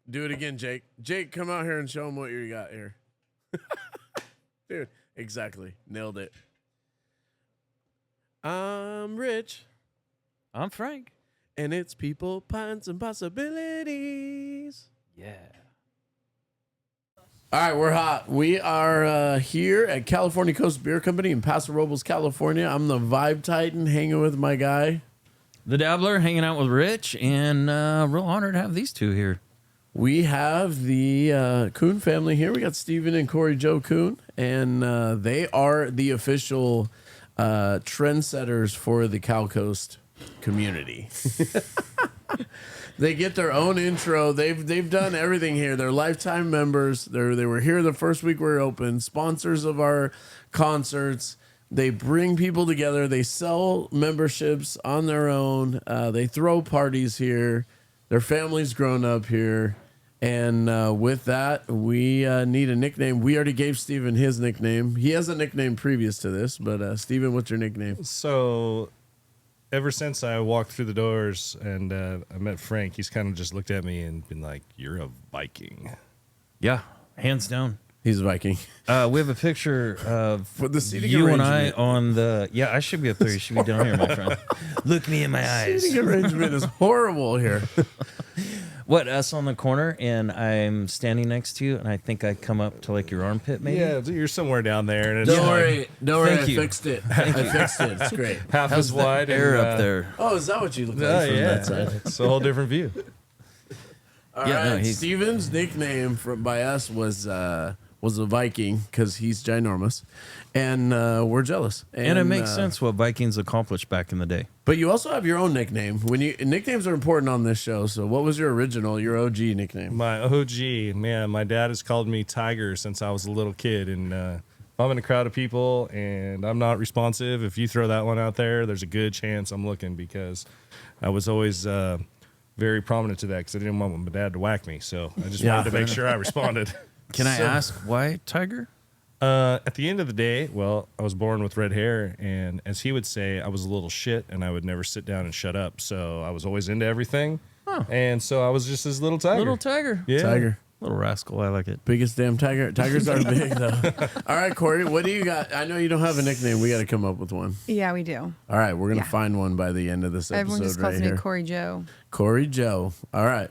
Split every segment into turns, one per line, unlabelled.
Do it again, Jake. Jake, come out here and show them what you got here. Dude, exactly. Nailed it. I'm Rich.
I'm Frank.
And it's people, pints, and possibilities.
Yeah.
All right, we're hot. We are here at California Coast Beer Company in Paso Robles, California. I'm the Vibe Titan hanging with my guy.
The Dabbler hanging out with Rich, and real honored to have these two here.
We have the Coon family here. We got Steven and Cori Jo Coon, and they are the official trendsetters for the Cal Coast community. They get their own intro. They've done everything here. They're lifetime members. They were here the first week we were open. Sponsors of our concerts. They bring people together. They sell memberships on their own. They throw parties here. Their family's grown up here. And with that, we need a nickname. We already gave Steven his nickname. He has a nickname previous to this, but Steven, what's your nickname?
So ever since I walked through the doors and I met Frank, he's kind of just looked at me and been like, "You're a Viking."
Yeah, hands down.
He's a Viking.
We have a picture of
For the seating
you and I
arrangement.
on the... Yeah, I should be up there. You should be down here, my friend. Look me in my eyes.
Seating arrangement is horrible here.
What, us on the corner, and I'm standing next to you, and I think I come up to like your armpit, maybe?
Yeah, you're somewhere down there, and it's
Don't
like
worry. Don't worry. I
Thank you.
fixed it. I fixed it. It's great.
half
How's
as
the
wide.
air
and,
up there?
Oh, is that what you look
Oh,
like from
yeah,
that side?
it's a whole different view.
All
Yeah, no,
right.
he's-
Steven's nickname by us was a Viking because he's ginormous, and we're jealous.
And it makes sense what Vikings accomplished back in the day.
But you also have your own nickname. Nicknames are important on this show. So, what was your OG nickname?
My OG, man, my dad has called me Tiger since I was a little kid, and if I'm in a crowd of people and I'm not responsive, if you throw that one out there, there's a good chance I'm looking, because I was always very prominent to that because I didn't want my dad to whack me. So I just wanted to make sure I responded.
Can I ask why Tiger?
At the end of the day, well, I was born with red hair, and as he would say, I was a little shit, and I would never sit down and shut up. So I was always into everything, and so I was just this little tiger.
Little Tiger.
Yeah.
Tiger.
Little rascal. I like it.
Biggest damn tiger. Tigers are big, though. All right, Cori, what do you got? I know you don't have a nickname. We got to come up with one.
Yeah, we do.
All right, we're going to
Yeah.
find one by the end of this episode.
Everyone just calls
right
me
here.
Cori Jo.
Cori Jo. All right.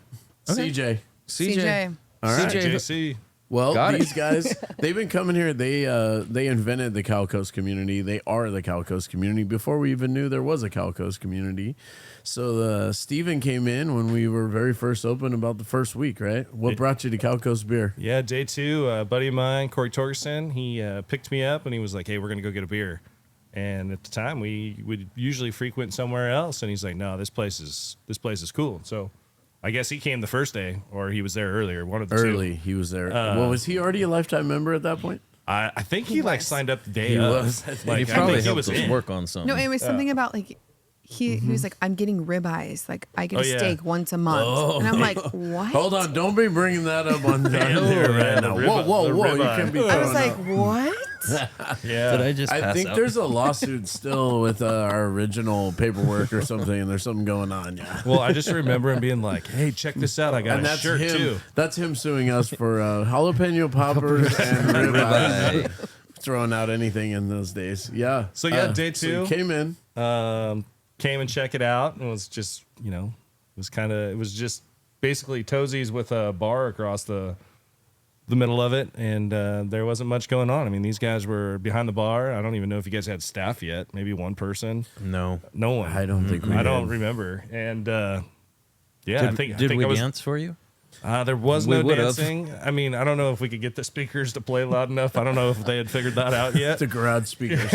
Okay.
CJ.
CJ.
All right.
CJ.
JC.
Well,
Got it.
these guys, they've been coming here. They invented the Cal Coast community. They are the Cal Coast community before we even knew there was a Cal Coast community. So Steven came in when we were very first open about the first week, right? What brought you to Cal Coast Beer?
Yeah, day two, a buddy of mine, Cori Torgerson, he picked me up and he was like, "Hey, we're going to go get a beer." And at the time, we would usually frequent somewhere else. And he's like, "No, this place is cool." So I guess he came the first day, or he was there earlier, one of the
Early,
two.
he was there. Well, was he already a lifetime member at that point?
I think he like
was.
signed up the day
He
of.
was. I think
Like,
He
I
probably
think he
helped
was
us
in.
work on something.
No, it was something about like he was like, "I'm getting ribeyes. Like I get
Oh,
a
yeah.
steak once a month," and I'm like, "What?"
Hold on, don't be bringing that up on here
yeah,
right
the
now.
rib-
Whoa, whoa,
the
whoa! You
ribeye.
can't be.
I was
throwing
like,
out-
"What?"
Yeah.
Did I just
I
pass
think
out?
there's a lawsuit still with our original paperwork or something, and there's something going on. Yeah.
Well, I just remember him being like, "Hey, check this out. I got
And
a
that's
shirt
him.
too."
That's him suing us for jalapeno poppers and ribeyes. Throwing out anything in those days. Yeah.
So, yeah, day
So
two.
you came in.
Came and check it out, and it was just, it was just basically Toesies with a bar across the middle of it, and there wasn't much going on. I mean, these guys were behind the bar. I don't even know if you guys had staff yet. Maybe one person.
No.
No one.
I don't think we
I don't
did.
remember. And yeah,
Did we dance for you?
there was
We
no
would've.
dancing. I mean, I don't know if we could get the speakers to play loud enough. I don't know if they had figured that out yet.
The garage speakers.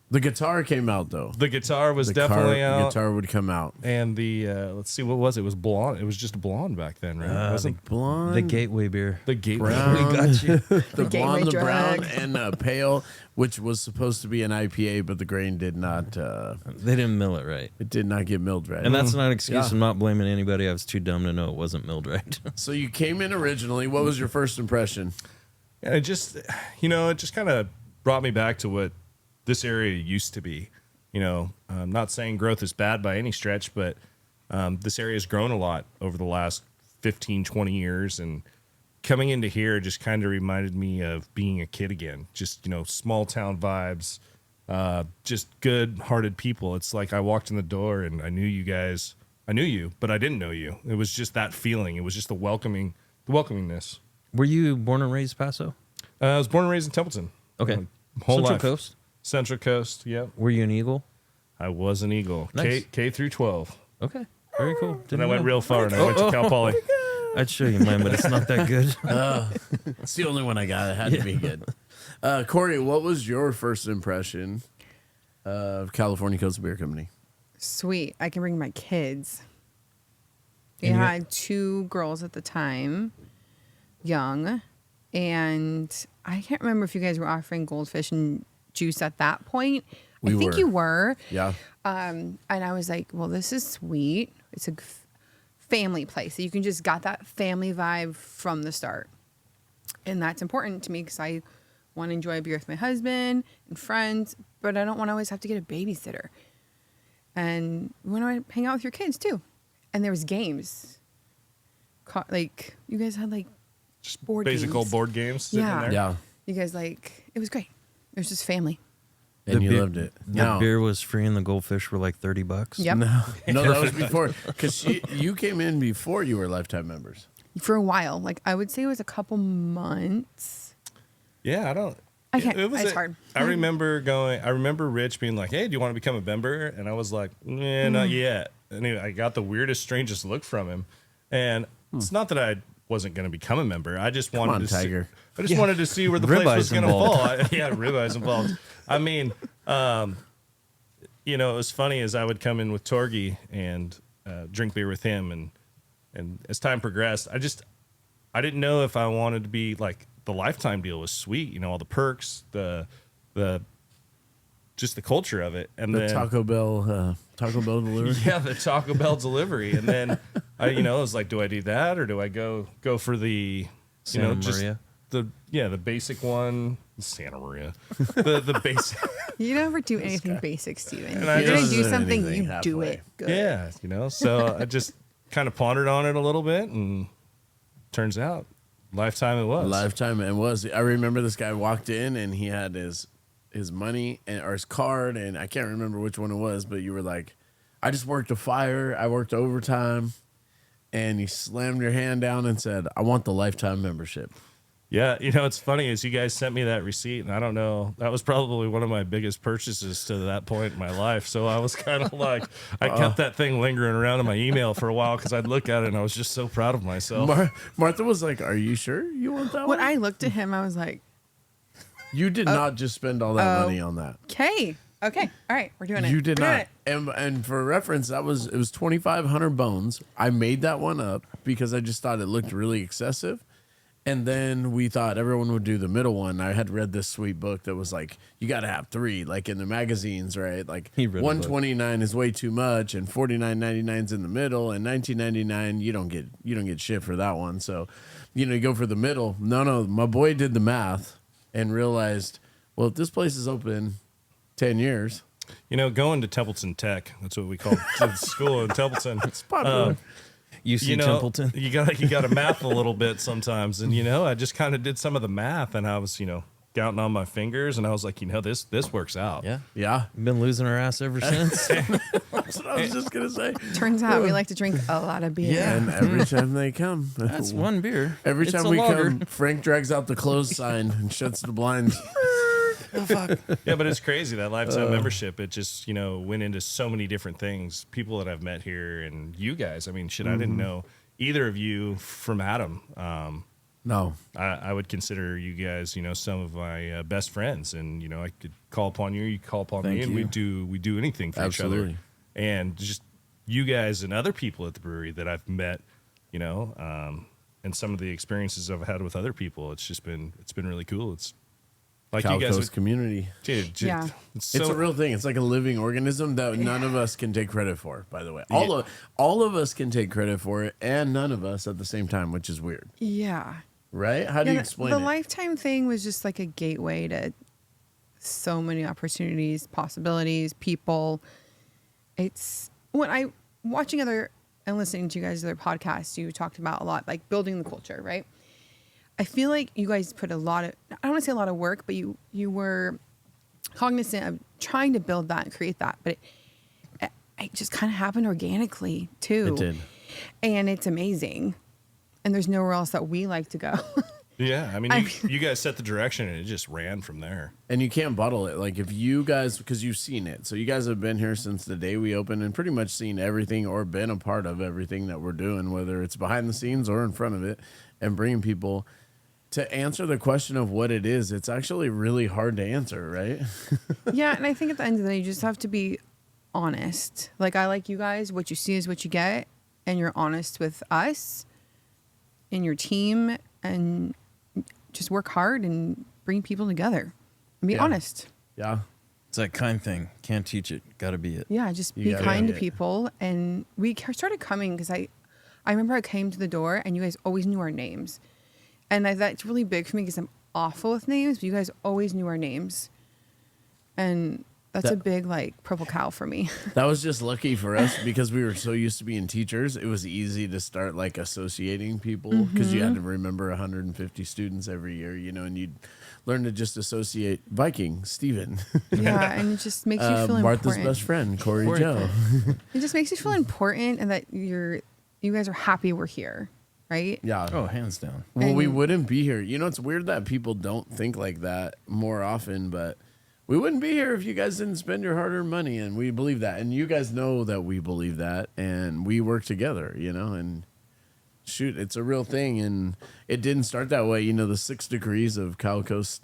The guitar came out though.
The guitar was
The
definitely out.
guitar would come out.
And the let's see, what was it? It was blonde. It was just blonde back then, right? It wasn't
Blonde,
The Gateway beer.
the gate.
brown,
We got you.
the
gateway
blonde, the brown,
drag.
and pale, which was supposed to be an IPA, but the grain did not.
They didn't mill it right.
It did not get milled right.
And that's not an excuse.
Yeah.
I'm not blaming anybody. I was too dumb to know it wasn't milled right.
So you came in originally. What was your first impression?
And it just kind of brought me back to what this area used to be. I'm not saying growth is bad by any stretch, but This area has grown a lot over the last 15, 20 years, and coming into here just kind of reminded me of being a kid again. Just, small town vibes, just good-hearted people. It's like I walked in the door and I knew you guys. I knew you, but I didn't know you. It was just that feeling. It was just the welcomingness.
Were you born and raised Paso?
I was born and raised in Templeton.
Okay.
Whole
Central
life.
Coast?
Central Coast, yep.
Were you an Eagle?
I was an Eagle.
Nice.
K through 12.
Okay. Very cool.
And
Didn't
I went
know.
real far, and I went to Cal Poly.
I'd show you mine, but it's not that good.
It's the only one I got. It had to be good. Cori, what was your first impression of California Coast Beer Company?
Sweet. I can bring my kids. We
And you-
had 2 girls at the time, young, and I can't remember if you guys were offering goldfish and juice at that point.
We
I think
were.
you were.
Yeah.
And I was like, well, this is sweet. It's a family place. So you can just got that family vibe from the start. And that's important to me because I want to enjoy a beer with my husband and friends, but I don't want to always have to get a babysitter. And you want to hang out with your kids too. And there was games. Like, you guys had like
Just
board
basic
games.
old board games. Sitting
Yeah.
in there.
Yeah.
You guys it was great. It was just family.
And you
beer-
loved it.
The
No.
beer was free and the goldfish were like $30.
Yep.
No, that was before. Because you came in before you were lifetime members.
For a while. Like, I would say it was a couple months.
Yeah, I don't.
I can't.
It was
It's hard.
I remember Rich being like, "Hey, do you want to become a member?" And I was like, "Nah, not yet." And I got the weirdest, strangest look from him. And it's not that I wasn't going to become a member. I just wanted
on,
to
Tiger.
I just wanted to see where the place was
Ribeyes
going to
involved.
fall. Yeah, ribeyes involved. I mean, it was funny as I would come in with Torgy and drink beer with him, and as time progressed, I didn't know if I wanted to be like the lifetime deal was sweet, all the perks, the just the culture of it, and
The
then
Taco Bell delivery.
yeah, the Taco Bell delivery, and then I was like, do I do that or do I go for the
Santa
just
Maria?
the basic one, Santa Maria, the basic.
You never do anything basic, Steven. If
And I
you're going to
just-
do something,
anything
you do
halfway.
it good.
Yeah, so I just kind of pondered on it a little bit, and turns out lifetime it was.
Lifetime it was. I remember this guy walked in and he had his money or his card, and I can't remember which one it was, but you were like, I just worked a fire, I worked overtime, and you slammed your hand down and said, I want the lifetime membership.
Yeah, it's funny is you guys sent me that receipt, and I don't know, that was probably one of my biggest purchases to that point in my life. So I was kind of like, I kept that thing lingering around in my email for a while because I'd look at it and I was just so proud of myself.
Martha was like, are you sure you want that
When
one?
I looked at him, I was like,
You did not just spend all that money on that.
okay. Okay. All right. We're doing it.
You did
We're doing
not.
it.
And for reference, it was 2,500 bones. I made that one up because I just thought it looked really excessive. And then we thought everyone would do the middle one. I had read this sweet book that was like, you got to have 3, like in the magazines, right? Like
He read a book.
$129 is way too much, and $49.99 is in the middle, and $19.99 you don't get shit for that one. So, you go for the middle. No, my boy did the math and realized, well, if this place is open 10 years,
Going to Templeton Tech, that's what we call the school in Templeton.
it's popular.
UC Templeton.
You got to math a little bit sometimes, and I just kind of did some of the math, and I was counting on my fingers, and I was like, this works out.
Yeah.
Yeah,
Been losing our ass ever since.
that's what I was just gonna say.
Turns out we like to drink a lot of beer.
Yeah.
And every time they come,
That's one beer.
Every
It's
time
a
we
lager.
come, Frank drags out the closed sign and shuts the blinds.
Yeah, but it's crazy that lifetime membership. It just went into so many different things. People that I've met here, and you guys. I mean, shit, I didn't know either of you from Adam.
No,
I would consider you guys, some of my best friends, and I could call upon you, you call upon
Thank
me, and
you.
we do anything for each other.
Absolutely.
And just you guys and other people at the brewery that I've met, and some of the experiences I've had with other people, it's been really cool. It's like
Cal
you guys,
Coast community.
dude,
Yeah.
it's
It's
so
a real thing. It's like a living organism that none of us can take credit for. By the way, all of us can take credit for it, and none of us at the same time, which is weird,
Yeah.
right? How do you explain
the
it?
lifetime thing was just like a gateway to so many opportunities, possibilities, people. It's when I watching other and listening to you guys' other podcasts, you talked about a lot, like building the culture, right? I feel like you guys put a lot of, I don't want to say a lot of work, but you were cognizant of trying to build that and create that. But it just kind of happened organically too.
It did.
And it's amazing. And there's nowhere else that we like to go.
Yeah, I mean, you guys set the direction, and it just ran from there.
And you can't bottle it. Like if you guys, because you've seen it. So you guys have been here since the day we opened and pretty much seen everything or been a part of everything that we're doing, whether it's behind the scenes or in front of it, and bringing people to answer the question of what it is. It's actually really hard to answer, right?
Yeah. And I think at the end of the day, you just have to be honest. Like I like you guys, what you see is what you get. And you're honest with us and your team, and just work hard and bring people together and be honest.
Yeah.
It's that kind thing. Can't teach it. Got to be it.
Yeah, just
You
be
gotta
kind to
be it.
people. And we started coming because I remember I came to the door and you guys always knew our names. And that's really big for me because I'm awful with names, but you guys always knew our names. And that's a big, like, purple cow for me.
That was just lucky for us because we were so used to being teachers. It was easy to start like associating people because you had to remember 150 students every year, and you'd learn to just associate Viking, Steven.
Yeah, and it just makes you feel
Martha's
important.
best friend, Cori Joe.
It just makes you feel important and that you guys are happy we're here, right?
Yeah.
Oh, hands down.
Well, we
And-
wouldn't be here. It's weird that people don't think like that more often, but we wouldn't be here if you guys didn't spend your hard-earned money, and we believe that. And you guys know that we believe that, and we work together, and shoot, it's a real thing. And it didn't start that way. The 6 degrees of Cow Coast,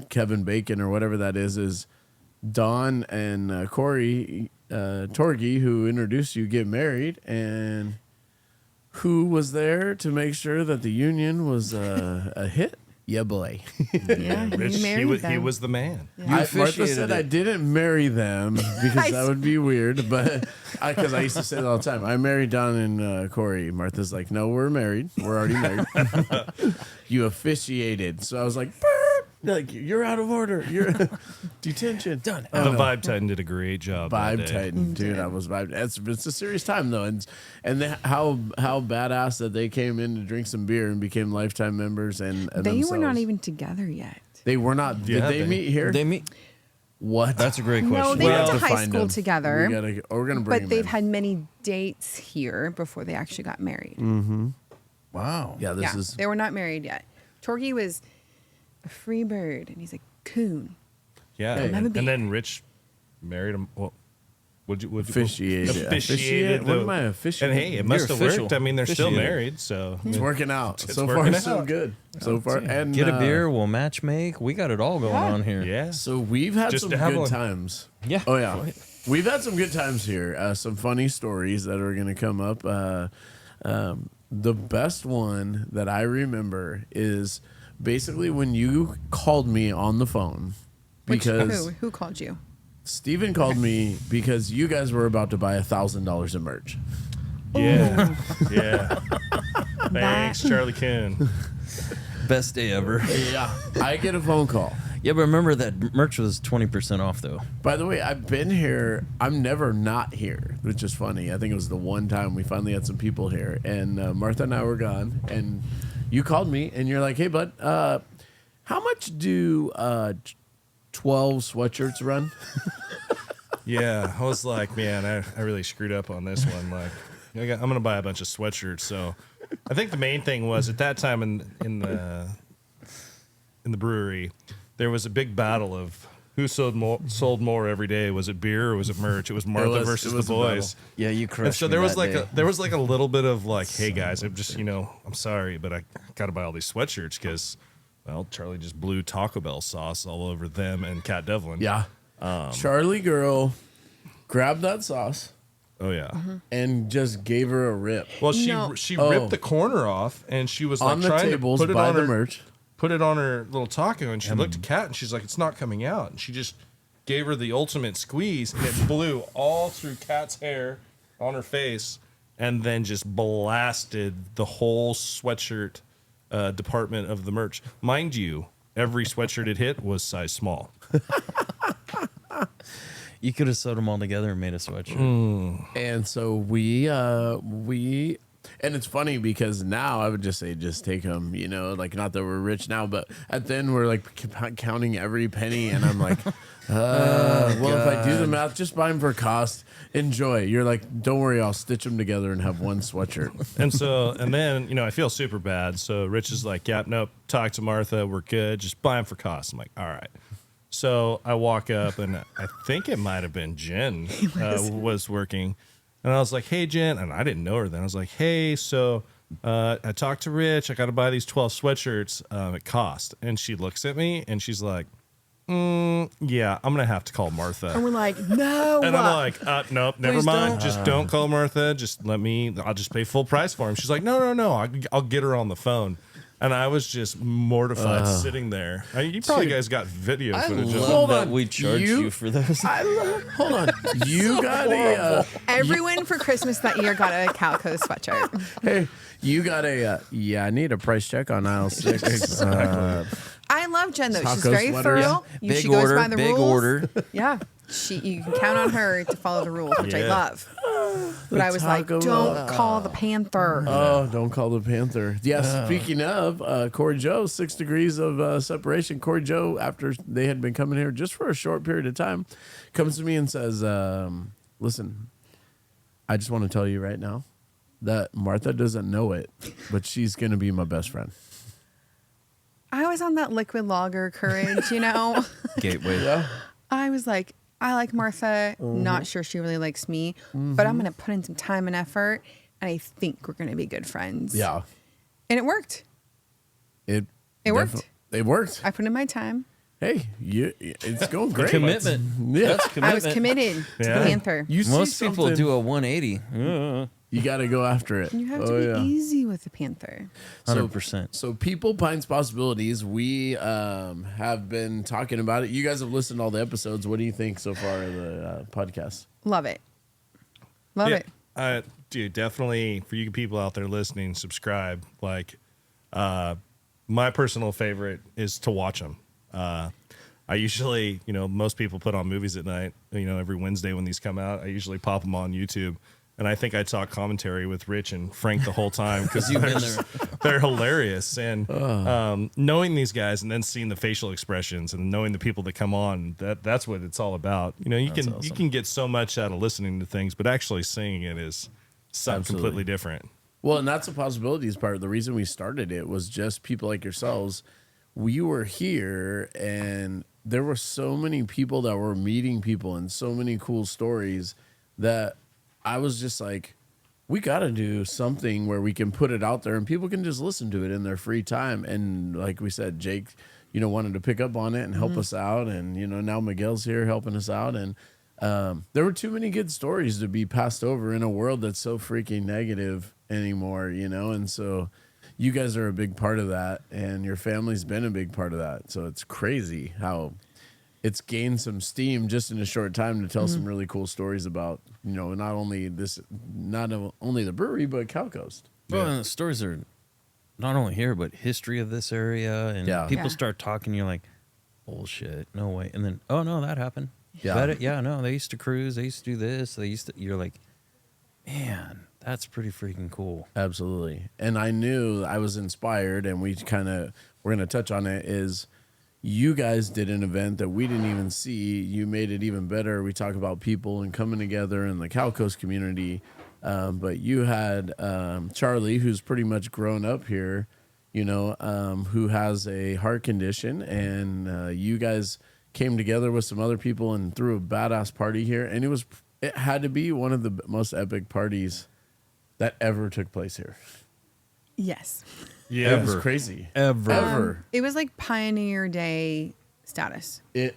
Kevin Bacon or whatever that is Don and Cori Torgy, who introduced you, get married, and who was there to make sure that the union was a hit? Yeah, boy.
Yeah,
Rich,
you married them.
he was the man.
Martha
officiated
said
it.
I didn't marry them because that would be weird, but because I used to say that all the time. I married Don and Cori. Martha's like, no, we're married. We're already married. You officiated. So I was like, "Burp." Like, you're out of order. You're detention. Done.
The Vibe Titan did a great job. that
Vibe
day.
Titan, dude. I was vibe. It's a serious time though, and how badass that they came in to drink some beer and became lifetime members, and
They were not
themselves.
even together yet.
They were not.
Yeah,
Did they meet here?
They meet.
What?
That's a great question.
No, they
We
went
have
to
to
high
find
school
them.
together.
We're gonna bring
But
them
they've
in.
had many dates here before they actually got married.
Wow.
Yeah, this is.
They were not married yet. Torgy was a free bird, and he's a coon.
Yeah,
Hey.
and then Rich married him. Well, would you
Officiated.
officiated?
What am I officiating?
And hey, it must have
official.
worked. I mean, they're still
Officiated.
married, so
It's working out.
It's
So
working
far, so
out.
good. So far, and
Get a beer. We'll match make. We got it all going on here.
yeah.
So we've had
Just
some
to have
good
one.
times.
Yeah.
Oh yeah. We've had some good times here. Some funny stories that are going to come up. The best one that I remember is basically when you called me on the phone because
Who called you?
Steven called me because you guys were about to buy $1,000 of merch.
Yeah. Yeah. Thanks, Charlie Coon.
Best day ever.
Yeah. I get a phone call.
Yeah, but remember that merch was 20% off though.
By the way, I've been here. I'm never not here, which is funny. I think it was the one time we finally had some people here, and Martha and I were gone, and you called me, and you're like, "Hey, bud, how much do 12 sweatshirts run?"
Yeah, I was like, man, I really screwed up on this one. Like, I'm gonna buy a bunch of sweatshirts. So, I think the main thing was at that time in the brewery, there was a big battle of who sold more every day. Was it beer or was it merch? It was Martha versus
it was
the
a
boys.
Yeah, you crushed.
And so
me
there was
that
like
day.
there was like a little bit of like, hey guys, I'm just I'm sorry, but I got to buy all these sweatshirts because, well, Charlie just blew Taco Bell sauce all over them and Cat Devlin.
Yeah. Charlie girl grabbed that sauce
Oh yeah.
and just gave her a rip
Well, she
No.
ripped the corner off and she was like
on the
trying
tables
to put it
by
on
the
her
merch.
put it on her little taco, and she looked at Kat and she's like, it's not coming out. And she just gave her the ultimate squeeze, and it blew all through Kat's hair on her face, and then just blasted the whole sweatshirt department of the merch. Mind you, every sweatshirt it hit was size small.
You could have sewed them all together and made a sweatshirt.
And so we and it's funny because now I would just say just take them, you know, like not that we're rich now, but at then we're like counting every penny, and I'm like, well, if I do the math, just buy them for cost. Enjoy. You're like, don't worry, I'll stitch them together and have one sweatshirt.
And then, you know, I feel super bad. So Rich is like, yeah, nope, talk to Martha. We're good. Just buy them for cost. I'm like, all right. So I walk up, and I think it might have been Jen was working. And I was like, hey, Jen. And I didn't know her then. I was like, hey, so I talked to Rich. I got to buy these 12 sweatshirts at cost. And she looks at me, and she's like, yeah, I'm going to have to call Martha.
And we're like, no.
And I'm like, nope, never
Please
mind.
don't.
Just don't call Martha. Just I'll just pay full price for him. She's like, no. I'll get her on the phone. And I was just mortified sitting there. You probably guys got video footage of it.
Hold
that
on.
we charge you for those.
Hold on. You got a
Everyone for Christmas that year got a Calico sweatshirt.
hey, you got a I need a price check on aisle 6.
I love Jen though. She's
Taco
very
sweaters.
thorough.
Big
She goes
order,
by the
big
rules.
order.
Yeah. You can count on her to follow the rules, which I
Yeah.
love. But I was like,
Taco-
don't call the Panther.
Oh, don't call the Panther. Yeah, speaking of, Cori Jo, 6 degrees of separation. Cori Jo, after they had been coming here just for a short period of time, comes to me and says, listen, I just want to tell you right now that Martha doesn't know it, but she's going to be my best friend.
I was on that liquid lager courage, you know?
Gateway.
Yeah.
I was like, I like Martha. Not sure she really likes me, but I'm going to put in some time and effort, and I think we're going to be good friends.
Yeah.
And it worked.
It
worked.
It worked.
I put in my time.
Hey, it's going great.
Commitment.
Yeah.
That's commitment.
I was committed to
Yeah.
the Panther.
You see
Most people
something,
do a 180.
You got to go after it.
You have to be easy with the Panther.
100%.
So People, Pints, Possibilities, we have been talking about it. You guys have listened to all the episodes. What do you think so far of the podcast?
Love it. Love it.
Dude, definitely for you people out there listening, subscribe. Like, my personal favorite is to watch them. I usually, most people put on movies at night, every Wednesday when these come out. I usually pop them on YouTube. And I think I talk commentary with Rich and Frank the whole time because
You've been there.
they're hilarious. And knowing these guys and then seeing the facial expressions and knowing the people that come on, that's what it's all about. You can get so much out of listening to things, but actually seeing it is something
Absolutely.
completely different.
Well, and that's the possibilities part. The reason we started it was just people like yourselves. We were here, and there were so many people that were meeting people and so many cool stories that I was just like, we got to do something where we can put it out there and people can just listen to it in their free time. And like we said, Jake, wanted to pick up on it and help us out. And, now Miguel's here helping us out. And there were too many good stories to be passed over in a world that's so freaking negative anymore, And so you guys are a big part of that. And your family's been a big part of that. So it's crazy how it's gained some steam just in a short time to tell some really cool stories about, not only the brewery, but Cal Coast.
Well, and the stories are not only here, but history of this area. And
Yeah.
people
Yeah.
start talking, you're like, bullshit, no way. And then, oh, no, that happened.
Yeah.
No, they used to cruise. They used to do this. You're like, man, that's pretty freaking cool.
Absolutely. And I knew I was inspired, and we're going to touch on it, is you guys did an event that we didn't even see. You made it even better. We talk about people and coming together in the Cal Coast community. But you had Charlie, who's pretty much grown up here, who has a heart condition. And you guys came together with some other people and threw a badass party here. And it had to be one of the most epic parties that ever took place here.
Yes.
Yeah.
It was crazy.
Ever.
It was like Pioneer Day status.
It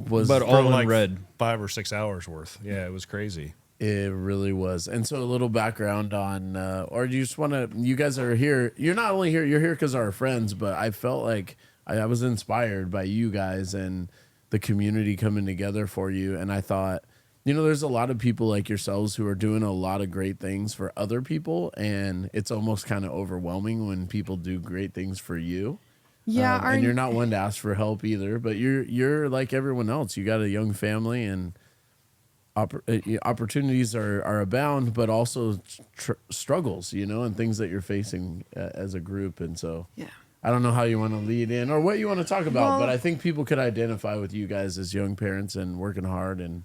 was,
But all in
like
red.
5 or 6 hours worth. Yeah, it was crazy.
it really was. And so a little background on, or you just want to, you guys are here. You're not only here, you're here because of our friends, but I felt like I was inspired by you guys and the community coming together for you. And I thought, there's a lot of people like yourselves who are doing a lot of great things for other people. And it's almost kind of overwhelming when people do great things for you.
Yeah.
And you're not one to ask for help either, but you're like everyone else. You got a young family and opportunities are abound, but also struggles, and things that you're facing as a group. And so,
Yeah.
I don't know how you want to lead in or what you want to talk about,
Well,
but I think people could identify with you guys as young parents and working hard and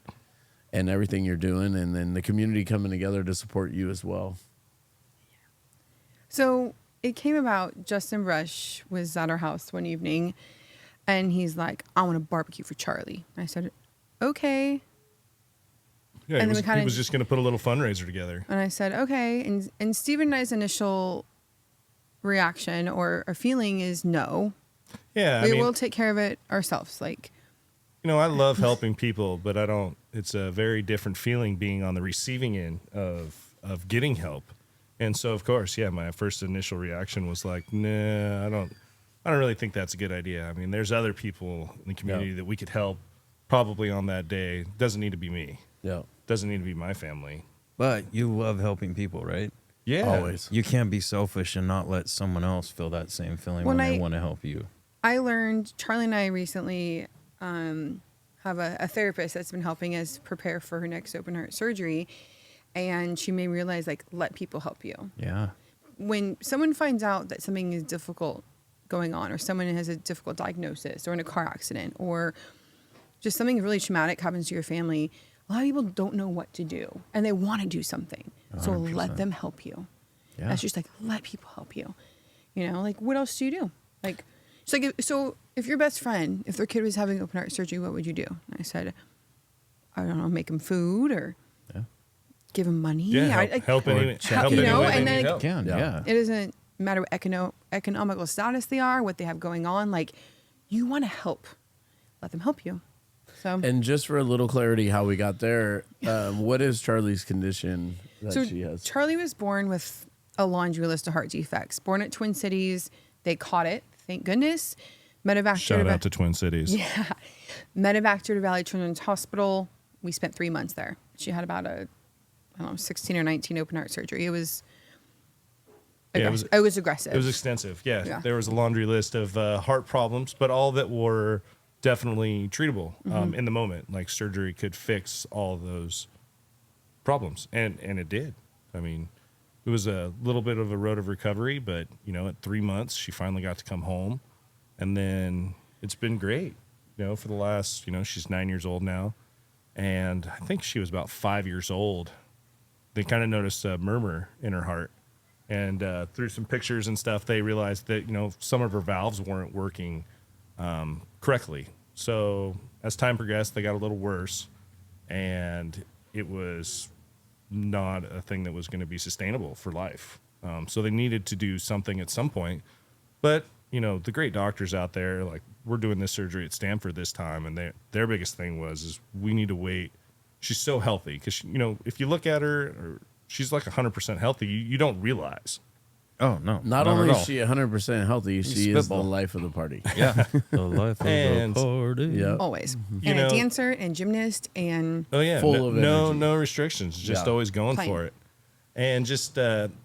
everything you're doing, and then the community coming together to support you as well.
So it came about, Justin Rush was at our house one evening, and he's like, I want to barbecue for Charlie. And I said, okay.
Yeah,
And then
he
we kinda-
was just going to put a little fundraiser together.
And I said, okay. And Stephen and I's initial reaction or feeling is no.
Yeah,
We will take care of it ourselves. Like,
I love helping people, but I don't. It's a very different feeling being on the receiving end of getting help. And so, of course, yeah, my first initial reaction was like, nah, I don't really think that's a good idea. I mean, there's other people in the community that we could help probably on that day. Doesn't need to be me.
Yeah.
Doesn't need to be my family.
But you love helping people, right?
Yeah.
Always.
You can't be selfish and not let someone else feel that same feeling
When
when they
I-
want to help you.
I learned, Charlie and I recently have a therapist that's been helping us prepare for her next open heart surgery. And she made me realize, like, let people help you.
Yeah.
When someone finds out that something is difficult going on, or someone has a difficult diagnosis, or in a car accident, or just something really traumatic happens to your family, a lot of people don't know what to do, and they want to do something. So
100%.
let them help you.
Yeah.
That's just like, let people help you. Like, what else do you do? Like, it's like, if your best friend, if their kid was having open heart surgery, what would you do? And I said, I don't know, make them food or
Yeah.
give them money.
Yeah, help any way
and
they need
then,
help.
Can, yeah.
it doesn't matter what economical status they are, what they have going on. Like, you want to help, let them help you. So,
And just for a little clarity, how we got there, what is Charlie's condition that she has?
Charlie was born with a laundry list of heart defects. Born at Twin Cities, they caught it. Thank goodness. Medevac
Shout out to Twin Cities.
Yeah, medevac to Valley Children's Hospital. We spent 3 months there. She had about 16 or 19 open heart surgery. It was.
Yeah,
It was aggressive.
It was extensive. Yeah.
Yeah.
There was a laundry list of heart problems, but all that were definitely treatable in the moment. Like surgery could fix all those problems, and it did. I mean, it was a little bit of a road of recovery, but at 3 months she finally got to come home, and then it's been great. For the last, she's 9 years old now, and I think she was about 5 years old. They kind of noticed a murmur in her heart. And through some pictures and stuff, they realized that, some of her valves weren't working correctly. So as time progressed, they got a little worse. And it was not a thing that was going to be sustainable for life. So they needed to do something at some point. But, the great doctors out there, like, we're doing this surgery at Stanford this time. And their biggest thing is we need to wait. She's so healthy because, if you look at her, she's like 100% healthy. You don't realize.
Oh, no.
Not only is she 100% healthy, she is the
spitball.
life of the party.
Yeah. The life of
And-
the party.
Yeah.
always.
You
And
know-
a dancer and gymnast and
Oh yeah,
Full of energy.
no restrictions, just
Yeah.
always going
Playing.
for it, and just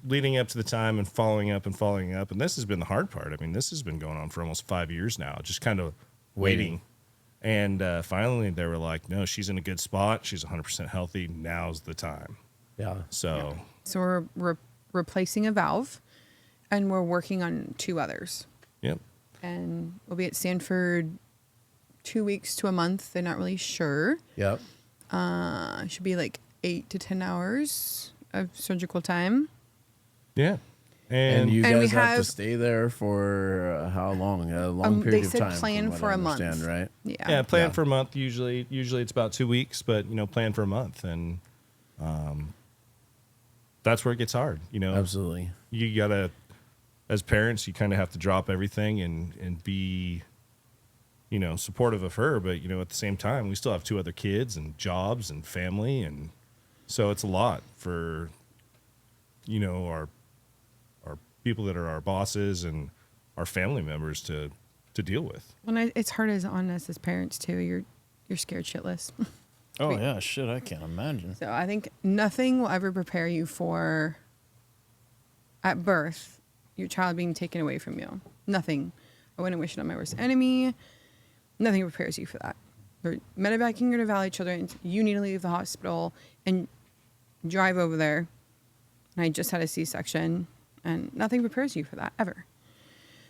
leading up to the time and following up. And this has been the hard part. I mean, this has been going on for almost 5 years now, just kind of waiting. And finally, they were like, "No, she's in a good spot. She's 100% healthy. Now's the time."
Yeah.
So
so we're replacing a valve, and we're working on 2 others.
yep,
And we'll be at Stanford 2 weeks to a month. They're not really sure.
Yep.
It should be like 8 to 10 hours of surgical time.
yeah,
And you
And we
guys have to
have-
stay there for how long? A long
They
period of
said
time.
plan
from what
for
I
a month.
understand, right?
yeah. Plan
Yeah.
for a month. Usually it's about 2 weeks, but plan for a month, and that's where it gets hard.
Absolutely.
You gotta, as parents, you kind of have to drop everything and be, supportive of her. But at the same time, we still have 2 other kids and jobs and family, and so it's a lot for, our people that are our bosses and our family members to deal with.
When it's hard on us as parents too. You're scared shitless.
Oh, yeah. Shit, I can't imagine.
So I think nothing will ever prepare you for, at birth, your child being taken away from you. Nothing. I wouldn't wish it on my worst enemy. Nothing prepares you for that. they're medevacing you to Valley Children's. You need to leave the hospital and drive over there. And I just had a C-section, and nothing prepares you for that ever.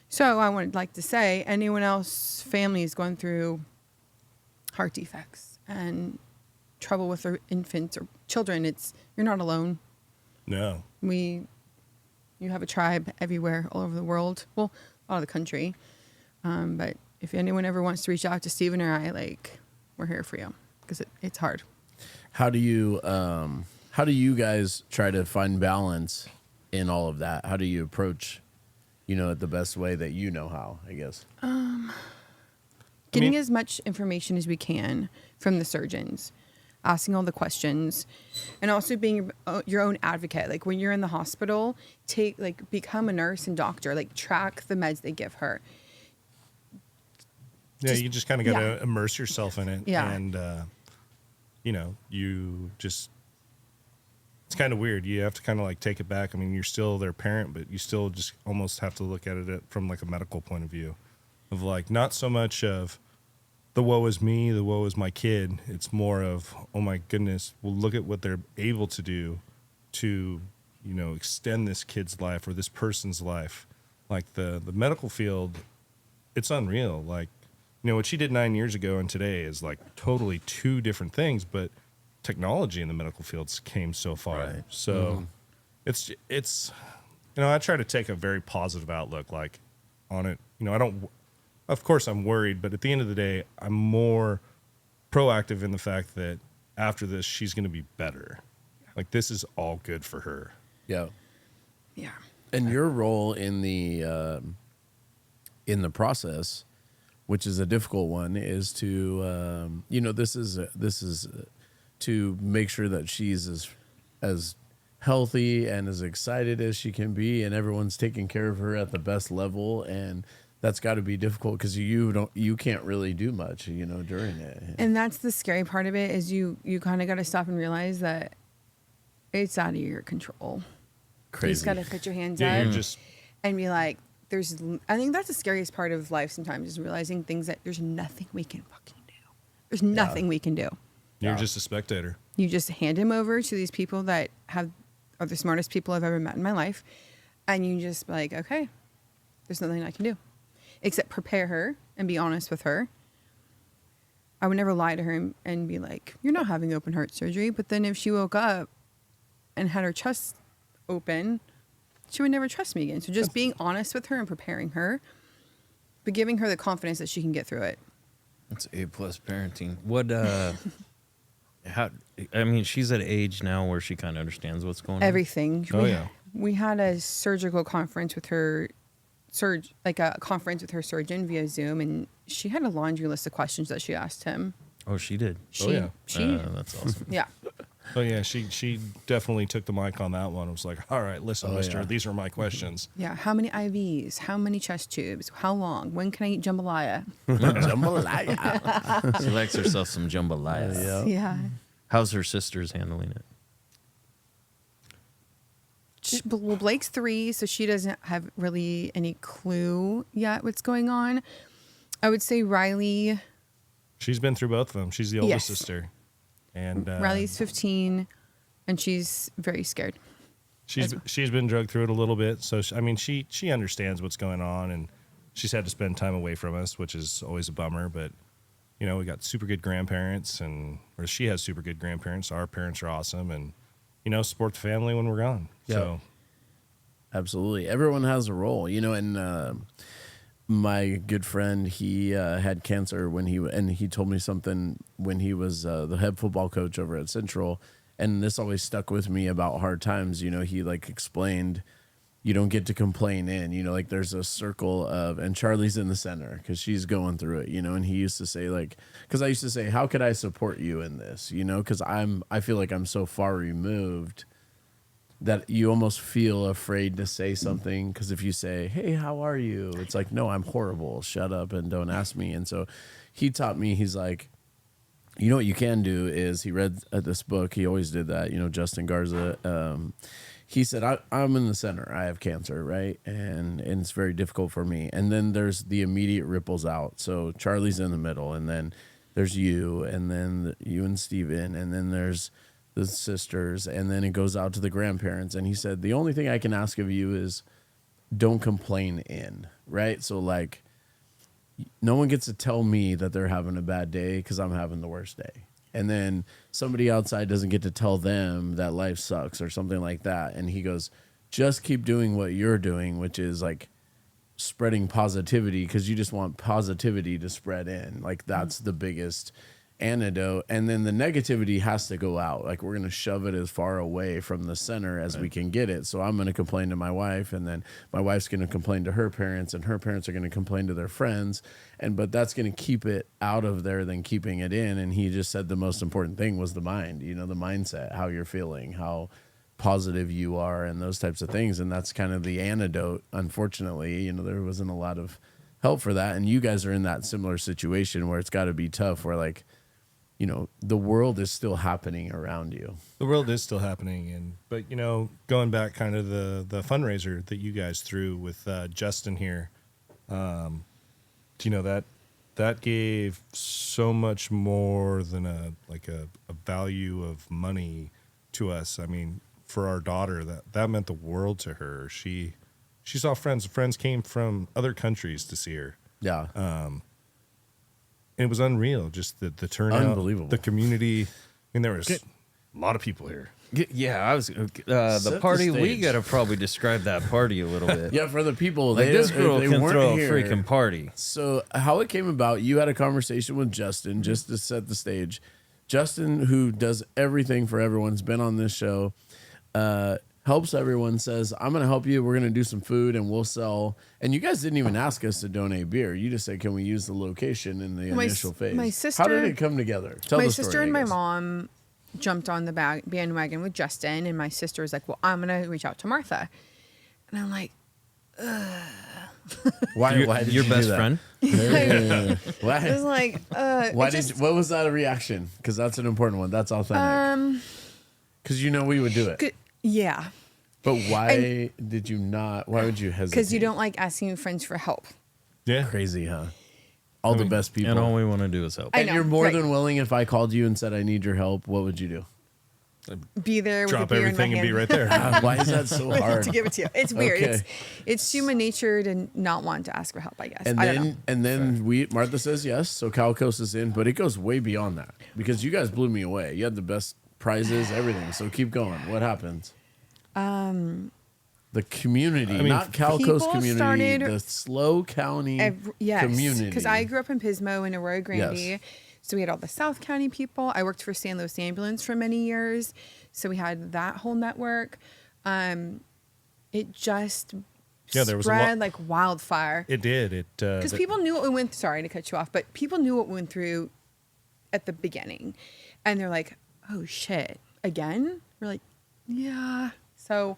So I would like to say, anyone else family is going through heart defects and trouble with their infants or children, you're not alone.
No.
You have a tribe everywhere, all over the world. Well, a lot of the country. But if anyone ever wants to reach out to Steven or I, like, we're here for you because it's hard.
How do you guys try to find balance in all of that? How do you approach, it the best way that you know how, I guess?
Getting as much information as we can from the surgeons, asking all the questions, and also being your own advocate. Like when you're in the hospital, become a nurse and doctor, like track the meds they give her.
Yeah, you just kind of got to immerse yourself in it.
Yeah.
And, it's kind of weird. You have to kind of like take it back. I mean, you're still their parent, but you still just almost have to look at it from like a medical point of view of like, not so much of the woe is me, the woe is my kid. It's more of, oh my goodness, well, look at what they're able to do to, extend this kid's life or this person's life. Like the medical field, it's unreal. Like, what she did 9 years ago and today is like totally two different things, but technology in the medical fields came so far.
Right.
So it's, I try to take a very positive outlook, like on it. Of course I'm worried, but at the end of the day, I'm more proactive in the fact that after this, she's going to be better. Like this is all good for her.
Yeah.
Yeah.
And your role in the process, which is a difficult one, is to this is to make sure that she's as healthy and as excited as she can be, and everyone's taking care of her at the best level, and that's got to be difficult because you can't really do much during it.
And that's the scary part of it is you kind of got to stop and realize that it's out of your control.
Crazy.
You just got to put your hands
Yeah,
up
you're just
and be like, I think that's the scariest part of life sometimes is realizing things that there's nothing we can fucking do. There's nothing we can do.
you're just a spectator.
You just hand him over to these people that are the smartest people I've ever met in my life. And you just be like, okay, there's nothing I can do except prepare her and be honest with her. I would never lie to her and be like, you're not having open heart surgery. But then if she woke up and had her chest open, she would never trust me again. So just being honest with her and preparing her, but giving her the confidence that she can get through it.
That's A+ parenting. What? She's at an age now where she kind of understands what's going on.
Everything.
Oh,
We had a surgical conference with her, a conference with her surgeon via Zoom, and she had a laundry list of questions that she asked him.
Oh, she did. That's awesome.
Yeah.
Oh yeah, she definitely took the mic on that one. It was like, all right, listen, mister, these are my questions.
Yeah. How many IVs? How many chest tubes? How long? When can I eat jambalaya?
Jambalaya.
She likes herself some jambalaya.
Yeah.
How's her sisters handling it?
Well, Blake's 3, so she doesn't have really any clue yet what's going on. I would say Riley.
She's been through both of them. She's the oldest
Yes.
sister. And
Riley's 15, and she's very scared.
she's been drugged through it a little bit. So she understands what's going on, and she's had to spend time away from us, which is always a bummer. But we got super good grandparents, or she has super good grandparents. Our parents are awesome, and support the family when we're gone.
Yeah.
So
Absolutely. Everyone has a role, and my good friend, he had cancer and he told me something when he was the head football coach over at Central. And this always stuck with me about hard times. He explained, you don't get to complain in, there's a circle of, and Charlie's in the center because she's going through it, and he used to say because I used to say, how could I support you in this? Because I feel like I'm so far removed that you almost feel afraid to say something, because if you say, hey, how are you? It's like, no, I'm horrible. Shut up and don't ask me. And so he taught me, he's like, what you can do is, he read this book. He always did that, Justin Garza. He said, I'm in the center. I have cancer, right? And it's very difficult for me. And then there's the immediate ripples out. So Charlie's in the middle, and then there's you, and then you and Steven, and then there's the sisters, and then it goes out to the grandparents. And he said, the only thing I can ask of you is don't complain in, right? So like, no one gets to tell me that they're having a bad day because I'm having the worst day. And then somebody outside doesn't get to tell them that life sucks or something like that. And he goes, just keep doing what you're doing, which is like spreading positivity, because you just want positivity to spread in. Like that's the biggest antidote. And then the negativity has to go out. Like we're going to shove it as far away from the center as we can get it. So I'm going to complain to my wife, and then my wife's going to complain to her parents, and her parents are going to complain to their friends. But that's going to keep it out of there than keeping it in. And he just said the most important thing was the mind, the mindset, how you're feeling, how positive you are, and those types of things. And that's kind of the antidote. Unfortunately, there wasn't a lot of help for that. And you guys are in that similar situation where it's got to be tough, where like, the world is still happening around you.
The world is still happening. But going back kind of the fundraiser that you guys threw with Justin here, that gave so much more than a value of money to us. I mean, for our daughter, that meant the world to her. She saw friends. Friends came from other countries to see her.
Yeah.
It was unreal, just the turnout,
unbelievable,
the community. I mean, there was a lot of people here.
Yeah, I was the party. We gotta probably describe that party a little bit.
Yeah, for the people,
This girl
they
can
weren't
throw
here.
a freaking party.
So how it came about, you had a conversation with Justin just to set the stage. Justin, who does everything for everyone, has been on this show, helps everyone, says, I'm going to help you. We're going to do some food and we'll sell. And you guys didn't even ask us to donate beer. You just said, can we use the location in the initial phase?
My sister,
how did it come together? Tell
my
the story,
sister and
I
my
guess.
mom jumped on the bandwagon with Justin, and my sister was like, well, I'm going to reach out to Martha. And I'm like,
Why did
your
you
best
do that?
friend?
Why?
it was like,
What was that a reaction? Because that's an important one. That's authentic. Because we would do it.
Yeah.
But why did you not? Why would you hesitate?
Because you don't like asking your friends for help.
Yeah.
Crazy, huh? All the best people.
And all we want to do is help.
I
And
know,
you're more
right.
than willing, if I called you and said I need your help, what would you do?
Be there with
Drop
a beer
everything
in my
and be
hand.
right there.
Why is that so hard?
to give it to you. It's weird.
Okay.
It's human nature to not want to ask for help, I guess.
And
I don't know.
then Martha says yes, so Cal Coast is in, but it goes way beyond that because you guys blew me away. You had the best prizes, everything. So keep going. What happens? The community, not Cal Coast
people
community,
started
the SLO County community.
because I grew up in Pismo and Arroyo Grande.
Yes.
So we had all the South County people. I worked for San Luis Ambulance for many years. So we had that whole network. It just
there was a
spread
lot.
like wildfire.
It did.
Because people knew what we went. Sorry to cut you off, but people knew what we went through at the beginning, and they're like, "Oh shit, again?" We're like, "Yeah." So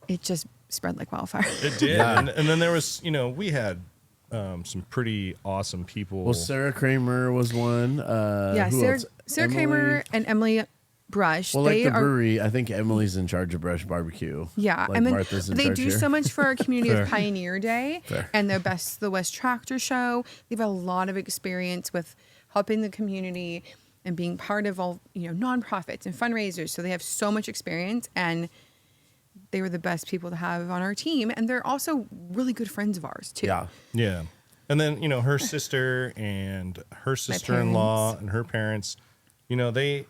it just spread like wildfire.
It did. And then there was, we had some pretty awesome people.
Well, Sarah Kramer was one.
Yeah,
who else?
Sarah
Emily?
Kramer and Emily Brush.
Well, like
they
the
are,
brewery, I think Emily's in charge of Brush Barbecue.
Yeah,
like
and then
Martha's in
they
charge
do
here.
so much for our community
Fair.
with Pioneer Day
Fair.
and the West Tractor Show. They've had a lot of experience with helping the community and being part of all nonprofits and fundraisers. So they have so much experience, and they were the best people to have on our team. And they're also really good friends of ours too.
Yeah.
Yeah. And then, her sister and her sister-in-law and her parents, they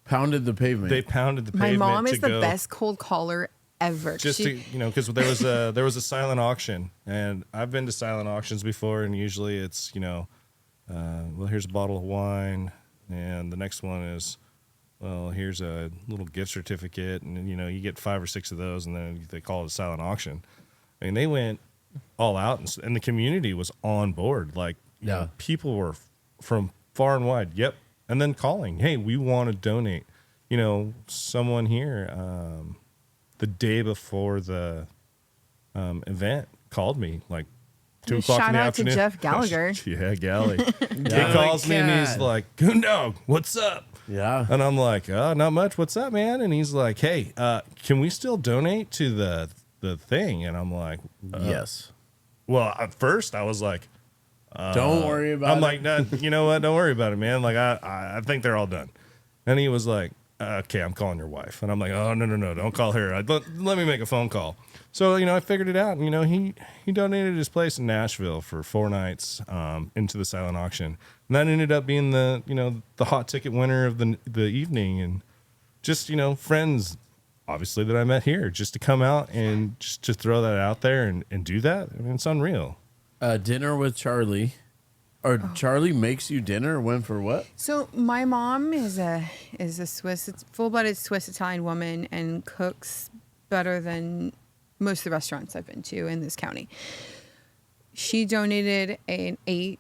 Pounded the pavement.
they pounded the
My
pavement
mom
to
is the
go.
best cold caller ever.
Just
She-
because there was a silent auction, and I've been to silent auctions before, and usually it's well, here's a bottle of wine, and the next one is, well, here's a little gift certificate, and you get 5 or 6 of those, and then they call it a silent auction. I mean, they went all out, and the community was on board. Like, people were from far and wide. Yep. And then calling, hey, we want to donate. Someone here the day before the event called me like 2 o'clock in
Shout
the
out to
afternoon.
Jeff Gallagher.
Yeah, Gally. He calls me and he's like, Coon Dog, what's up?
Yeah.
And I'm like, not much. What's up, man? And he's like, hey, can we still donate to the thing? And I'm like,
Yes.
well, at first I was like,
Don't worry about
I'm
it.
like, no, you know what? Don't worry about it, man. Like, I think they're all done. And he was like, okay, I'm calling your wife. And I'm like, oh, no, don't call her. Let me make a phone call. So, I figured it out. And, he donated his place in Nashville for 4 nights into the silent auction. And that ended up being the hot ticket winner of the evening. And just, friends, obviously, that I met here, just to come out and just to throw that out there and do that. I mean, it's unreal.
Dinner with Charlie. Or Charlie makes you dinner. Went for what?
So my mom is a Swiss, full-blooded Swiss Italian woman and cooks better than most of the restaurants I've been to in this county. She donated a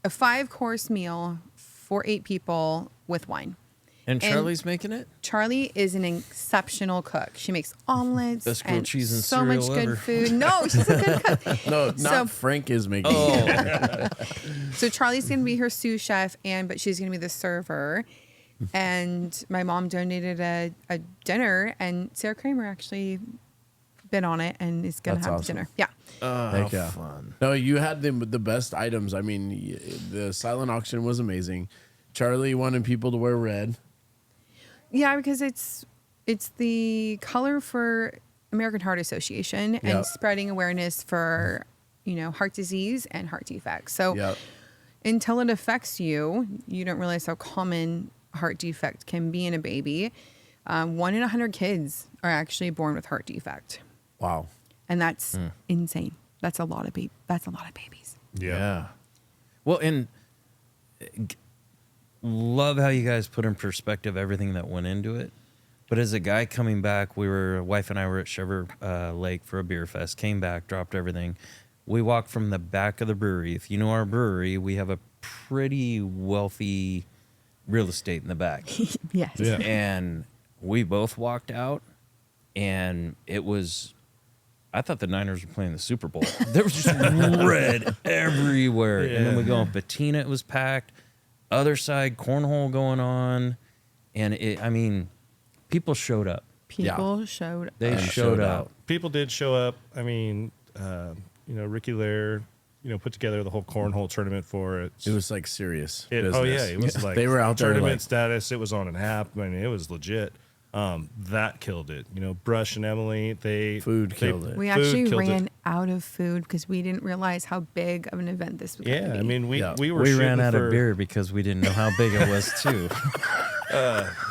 5-course meal for 8 people with wine.
And Charlie's making it?
Charlie is an exceptional cook. She makes omelets
Best grilled
and
cheese and
so much
cereal
good
ever.
food. No, she's a good cook.
No, not
So-
Frank is making.
Oh,
So Charlie's going to be her sous chef, but she's going to be the server. And my mom donated a dinner, and Sarah Kramer actually been on it and is going
That's
to have
awesome.
the dinner. Yeah.
Heck yeah.
fun.
No, you had the best items. I mean, the silent auction was amazing. Charlie wanted people to wear red.
Yeah, because it's the color for American Heart Association and
Yep.
spreading awareness for, heart disease and heart defects. So
Yep.
until it affects you, you don't realize how common heart defect can be in a baby. 1 in 100 kids are actually born with heart defect,
Wow.
and that's insane. That's a lot of babies.
Yeah.
Well, and love how you guys put in perspective everything that went into it. But as a guy coming back, wife and I were at Chever Lake for a beer fest, came back, dropped everything. We walked from the back of the brewery. If you know our brewery, we have a pretty wealthy real estate in the back.
Yes.
Yeah.
And we both walked out, and I thought the Niners were playing the Super Bowl. There was just red everywhere. And then we go on Patina, it was packed. Other side, cornhole going on. And people showed up.
People showed
They
And
showed up.
People did show up. I mean, Ricky Lair, put together the whole cornhole tournament for it.
It was like serious.
Oh
business.
yeah, it was like
they were out there
tournament
like,
status. It was on an app. I mean, it was legit. That killed it. Brush and Emily,
Food killed it.
We
Food
actually
killed it.
ran out of food because we didn't realize how big of an event this was going to
Yeah,
be.
I mean, we
Yeah.
were
We
shooting
ran out
for,
of beer because we didn't know how big it was, too.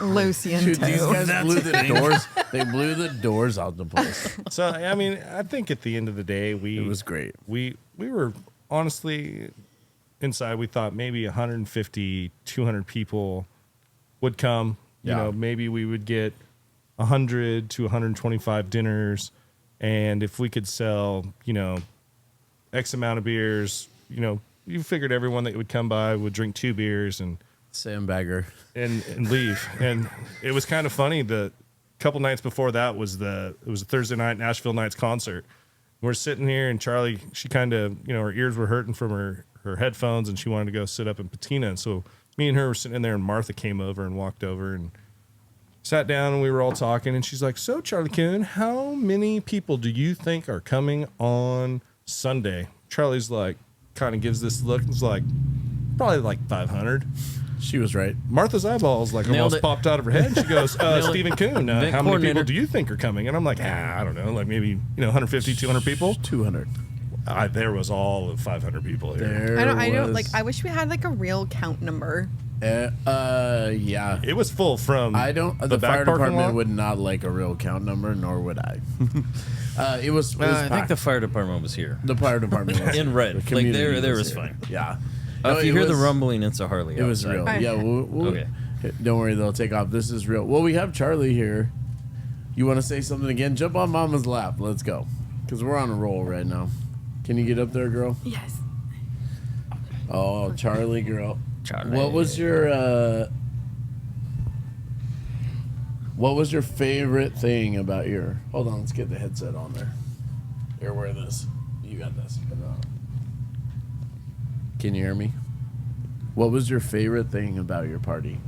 Lucian
Dude, these
too.
guys blew the doors. They blew the doors out the place.
So I mean, I think at the end of the day,
It was great.
We were honestly inside. We thought maybe 150, 200 people would come.
Yeah.
Maybe we would get 100 to 125 dinners, and if we could sell, X amount of beers, you figured everyone that would come by would drink 2 beers and
Sandbagger.
leave. And it was kind of funny. The couple nights before that it was a Thursday night Nashville Nights concert. We're sitting here, and Charlie, she kind of, her ears were hurting from her headphones, and she wanted to go sit up in Patina. And so me and her were sitting in there, and Martha came over and walked over and sat down, and we were all talking. And she's like, "So, Charlie Coon, how many people do you think are coming on Sunday?" Charlie's like, kind of gives this look. It's like, probably like 500.
She was right.
Martha's eyeballs like
Nailed
almost
it.
popped out of her head. She goes, Stephen Coon,
Event
how many
coordinator.
people do you think are coming? And I'm like, I don't know, like maybe 150, 200 people.
200.
There was all of 500 people here.
There
I know.
was-
Like, I wish we had like a real count number.
yeah.
It was full from
I don't. The,
back
fire
parking
department
lot.
would not like a real count number, nor would I. It was. It was
I think
packed.
the fire department was here.
The fire department was
In red.
The
Like,
community
there was
here.
fine.
Yeah.
If you
it
hear the
was-
rumbling, it's a Harley.
it was
outside.
real.
Okay.
Yeah.
Okay.
Don't worry, they'll take off. This is real. Well, we have Charlie here. You want to say something again? Jump on Mama's lap. Let's go, because we're on a roll right now. Can you get up there, girl?
Yes.
Oh, Charlie, girl.
Charlie.
What was your favorite thing about your? Hold on, let's get the headset on there. Here, wear this. You got this. Can you hear me? What was your favorite thing about your party?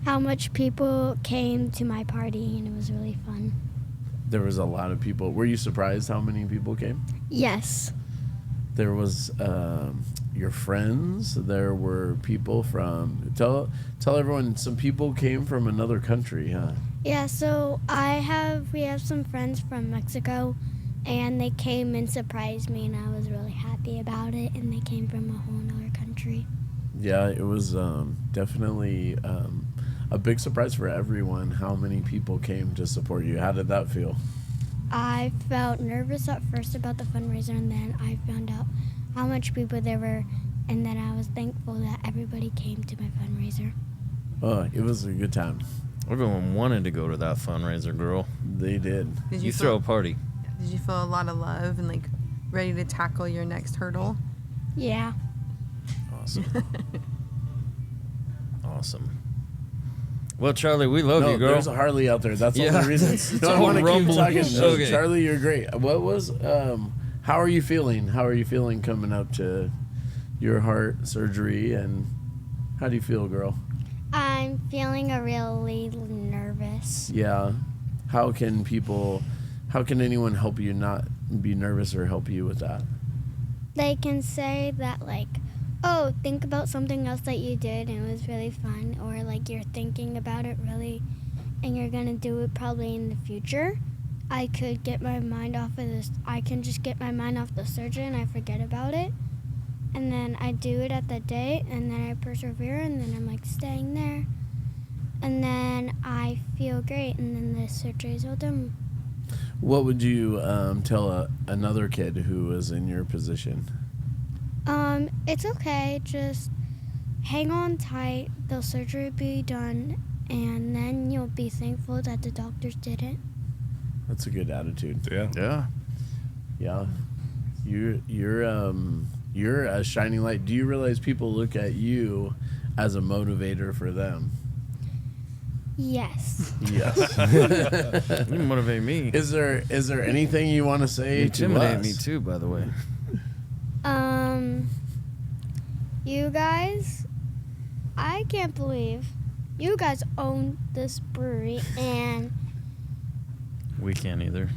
How much people came to my party, and it was really fun.
There was a lot of people. Were you surprised how many people came?
Yes.
there was your friends. There were people from tell everyone. Some people came from another country, huh?
Yeah, so we have some friends from Mexico, and they came and surprised me, and I was really happy about it, and they came from a whole other country.
Yeah, it was definitely a big surprise for everyone how many people came to support you. How did that feel?
I felt nervous at first about the fundraiser, and then I found out how much people there were, and then I was thankful that everybody came to my fundraiser.
Oh, it was a good time.
Everyone wanted to go to that fundraiser, girl.
They did.
Did
You throw a party.
Did you feel a lot of love and like ready to tackle your next hurdle?
Yeah.
Awesome. Awesome. Well, Charlie, we love you, girl.
There's a Harley out there. That's the
Yeah.
only reason.
Don't
I want to keep
rumble.
talking. No,
Okay.
Charlie, you're great. What was? How are you feeling? How are you feeling coming up to your heart surgery? And how do you feel, girl?
I'm feeling really nervous.
Yeah. How can anyone help you not be nervous or help you with that?
They can say that, like, oh, think about something else that you did and it was really fun, or like you're thinking about it really and you're gonna do it probably in the future. I could get my mind off of this. I can just get my mind off the surgery and I forget about it. And then I do it at the day and then I persevere and then I'm like staying there. And then I feel great and then the surgery is all done.
What would you tell another kid who was in your position?
It's okay. Just hang on tight. The surgery will be done, and then you'll be thankful that the doctors did it.
That's a good attitude.
Yeah.
Yeah.
Yeah, you're a shining light. Do you realize people look at you as a motivator for them?
Yes.
Yes.
You motivate me.
Is there anything you want to say
You intimidate
to us?
me too, by the way.
You guys, I can't believe you guys own this brewery, and
We can't either.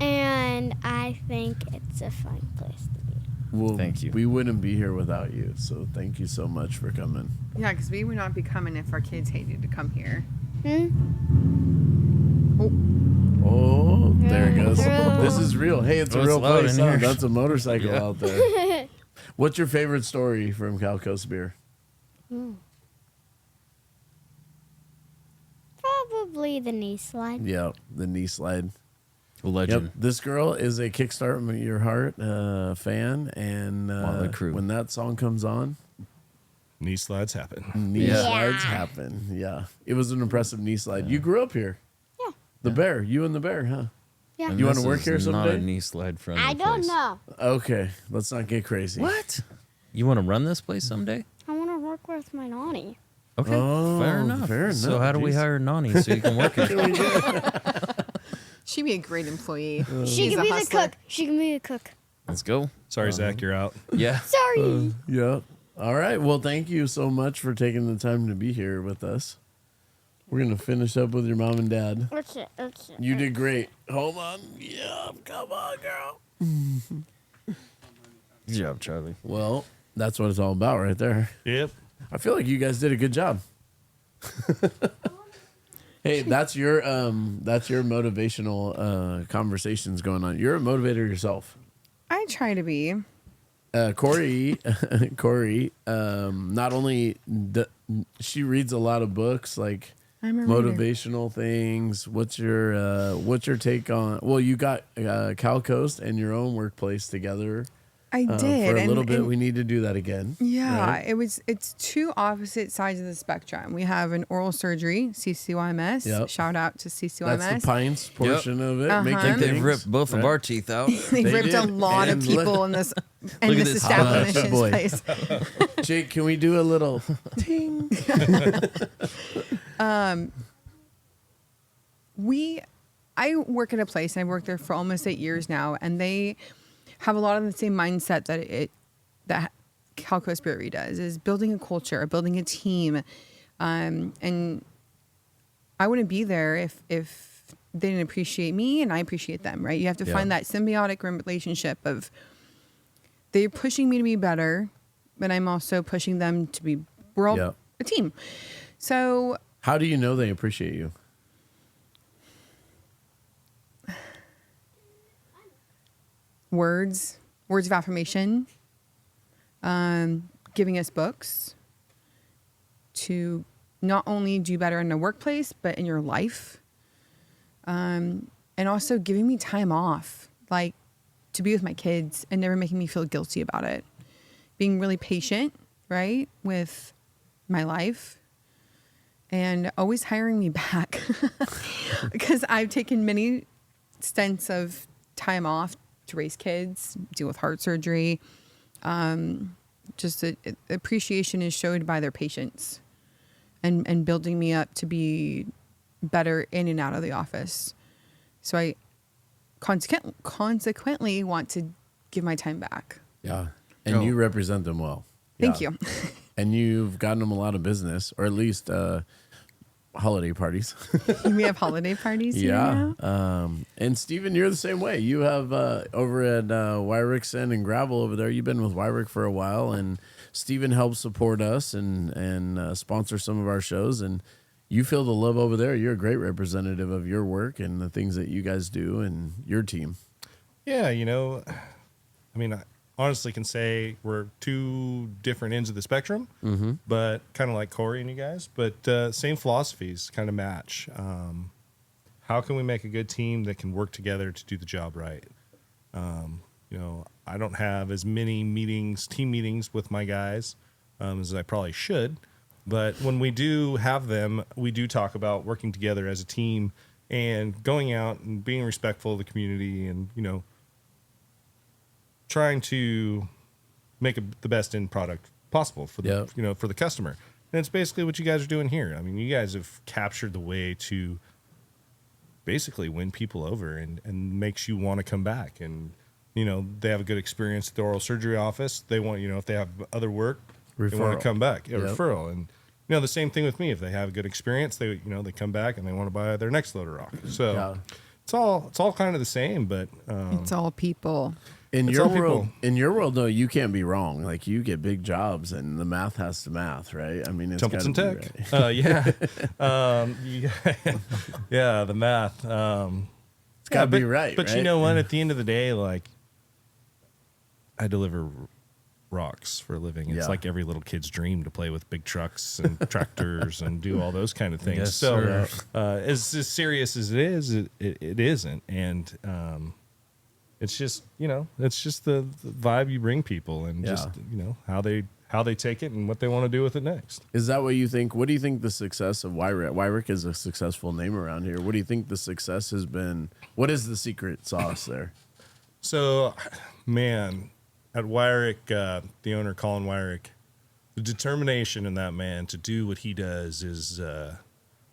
and I think it's a fun place to be.
Well,
Thank you.
We wouldn't be here without you. So thank you so much for coming.
Yeah, because we would not be coming if our kids hated to come here.
Oh, there it goes.
Yeah.
This is real. Hey, it's
Oh,
a
it's
real
loud
place.
in
Huh?
here.
That's a motorcycle
Yeah.
out there. What's your favorite story from Cal Coast Beer?
Probably the knee slide.
Yeah, the knee slide.
Legend.
Yep, this girl is a Kickstart Your Heart fan, and
Motley Crue.
when that song comes on,
Knee slides happen.
knee
Yeah.
slides happen. Yeah, it was an impressive knee slide. You grew up here.
Yeah.
The bear, you and the bear, huh?
Yeah.
And
You wanna
this
work
is
here
Not
someday?
a knee slide friendly
I don't
place.
know.
Okay, let's not get crazy.
What? You want to run this place someday?
I want to work with my nanny.
Okay,
Oh,
fair enough.
fair
So
enough,
how do we
jeez.
hire Nani so you can work here?
She'd be a great employee.
She
She's
can
a
be the
hustler.
cook. She can be the cook.
Let's go.
Sorry, Zach, you're out.
Yeah.
Sorry.
Yeah. All right. Well, thank you so much for taking the time to be here with us. We're gonna finish up with your mom and dad.
That's it.
You did great. Hold on. Yeah. Come on, girl.
Good job, Charlie.
Well, that's what it's all about, right there.
Yep.
I feel like you guys did a good job. Hey, that's your motivational conversations going on. You're a motivator yourself.
I try to be.
Cori, not only she reads a lot of books like
I'm a reader.
motivational things. What's your take on? Well, you got Cal Coast and your own workplace together.
I did.
For a
and-
little bit.
and-
We need to do that again.
Yeah,
right?
it's two opposite sides of the spectrum. We have an oral surgery, CCYMS.
Yep.
Shout out to CCYMS.
That's the Pints portion of it.
Uh-huh.
Making
I think they've
things,
ripped both of
right?
our teeth out.
They
They
ripped a
did.
lot of
And
people in this
Look
in
at
this
this
establishment's
boy.
place.
Jake, can we do a little ting?
I work at a place and I've worked there for almost 8 years now, and they have a lot of the same mindset that Calco Spirit does, is building a culture, building a team. And I wouldn't be there if they didn't appreciate me and I appreciate them, right? You have to
Yeah.
find that symbiotic relationship of they're pushing me to be better, but I'm also pushing them to be, we're all
Yeah.
a team. So
How do you know they appreciate you?
words of affirmation, giving us books to not only do better in the workplace, but in your life. And also giving me time off, like to be with my kids and never making me feel guilty about it. Being really patient, right, with my life and always hiring me back because I've taken many stints of time off to raise kids, deal with heart surgery. Just appreciation is showed by their patience and building me up to be better in and out of the office. So I consequently want to give my time back.
Yeah. And you represent them well.
Thank
Yeah.
you.
And you've gotten them a lot of business, or at least holiday parties.
We have holiday parties here now.
And Steven, you're the same way. You have over at Wyrick Sand and Gravel over there. You've been with Wyrick for a while, and Steven helps support us and sponsor some of our shows. And you feel the love over there. You're a great representative of your work and the things that you guys do and your team.
Yeah, I mean, I honestly can say we're two different ends of the spectrum, but kind of like Cori and you guys, but same philosophies kind of match. How can we make a good team that can work together to do the job right? I don't have as many team meetings with my guys as I probably should, but when we do have them, we do talk about working together as a team and going out and being respectful of the community and, trying to make the best end product possible for the for the customer. And it's basically what you guys are doing here. I mean, you guys have captured the way to basically win people over and makes you want to come back. And, they have a good experience at the oral surgery office. They want, if they have other work, they want
Referral.
to come back. Yeah,
Yep.
referral. And, the same thing with me. If they have a good experience, they come back and they want to buy their next load of rock. So
Yeah.
it's all kind of the same, but
It's all people.
In
It's
your
all
world,
people.
though, you can't be wrong. Like, you get big jobs, and the math has to math, right? I mean, it's
Templeton
gotta
Tech.
be right.
Yeah, the math.
It's got to be right.
But
right?
you know what? At the end of the day, like, I deliver rocks for a living. It's
Yeah.
like every little kid's dream to play with big trucks and tractors and do all those kind of things.
Yes,
so,
sir.
as serious as it is, it isn't. And it's just the vibe you bring people and just how they take it and what they want to do with it next.
Is that what you think? What do you think the success of Wyrick? Wyrick is a successful name around here. What do you think the success has been? What is the secret sauce there?
So, man, at Wyrick, the owner, Colin Wyrick, the determination in that man to do what he does is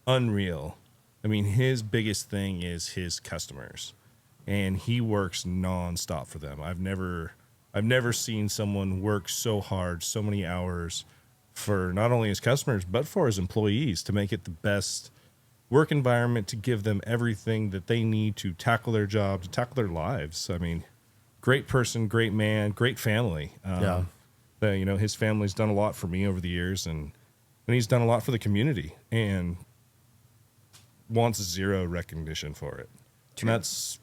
unreal. I mean, his biggest thing is his customers, and he works nonstop for them. I've never seen someone work so hard, so many hours for not only his customers, but for his employees to make it the best work environment, to give them everything that they need to tackle their job, to tackle their lives. I mean, great person, great man, great family. His family's done a lot for me over the years, and he's done a lot for the community and wants zero recognition for it. And that's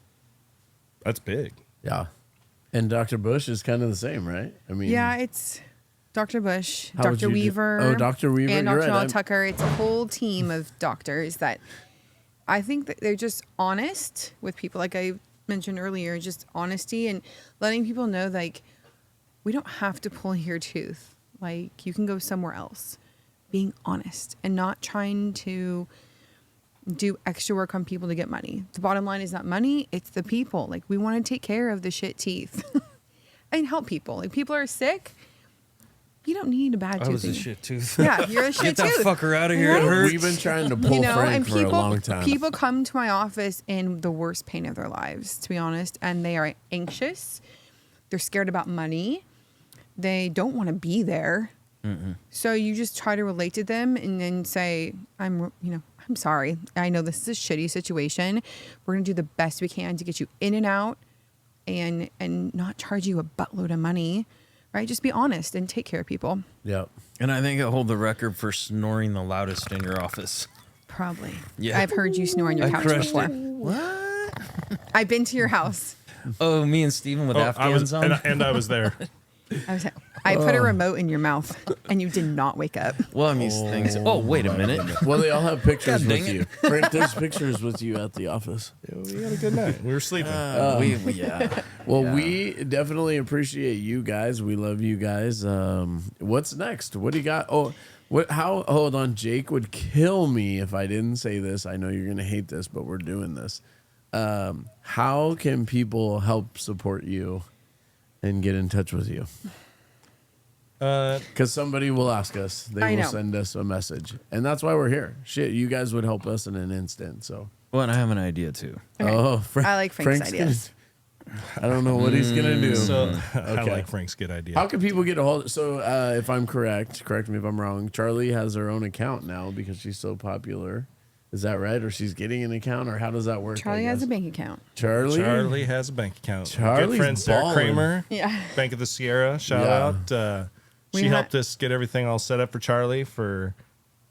big.
Yeah. And Dr. Bush is kind of the same, right? I mean,
Yeah, it's Dr. Bush,
How would
Dr.
you
Weaver.
Oh, Dr. Weaver,
and
you're
Dr.
right.
Noel Tucker. It's a whole team of doctors that I think that they're just honest with people. Like I mentioned earlier, just honesty and letting people know, like, we don't have to pull your tooth. Like, you can go somewhere else. Being honest and not trying to do extra work on people to get money. The bottom line is not money, it's the people. Like, we want to take care of the shit teeth and help people. Like, people are sick. You don't need a bad tooth.
I was a
in you.
shit tooth.
Yeah, you're a shit
Get that
tooth.
fucker out of here. It
Right?
hurts.
We've been trying to pull Frank for a long time.
People come to my office in the worst pain of their lives, to be honest, and they are anxious. They're scared about money. They don't want to be there. So you just try to relate to them and then say, I'm I'm sorry. I know this is a shitty situation. We're going to do the best we can to get you in and out and not charge you a buttload of money, right? Just be honest and take care of people.
Yep.
And I think I hold the record for snoring the loudest in your office.
Probably.
Yeah.
I've heard you snore on your
I
couch
crushed
before.
it. What?
I've been to your house.
Oh, me and Steven with
I
Afghans
was,
on?
and I was there.
I put a remote in your mouth and you did not wake up.
Well, I'm used to things. Oh, wait a minute.
Well, they all have pictures
God dang
with
it.
you. Frank, there's pictures with you at the office.
We had a good night. We were sleeping.
Yeah.
Well, we definitely appreciate you guys. We love you guys. What's next? What do you got? Oh, what? How? Hold on. Jake would kill me if I didn't say this. I know you're gonna hate this, but we're doing this. How can people help support you and get in touch with you? Because somebody will ask us. They
I
will
know.
send us a message, and that's why we're here. Shit, you guys would help us in an instant. So.
Well, and I have an idea, too.
Okay.
Oh,
I like Frank's ideas.
I don't know what he's gonna do.
So I
Okay.
like Frank's good idea.
How can people get a hold? So, if I'm correct me if I'm wrong. Charlie has her own account now because she's so popular. Is that right? Or she's getting an account, or how does that work?
Charlie has a bank account.
Charlie
has a bank account.
Charlie's
Good friend Sarah
ballin'.
Kramer,
Yeah.
Bank of the Sierra. Shout
Yeah.
out.
We
She
ha-
helped us get everything all set up for Charlie for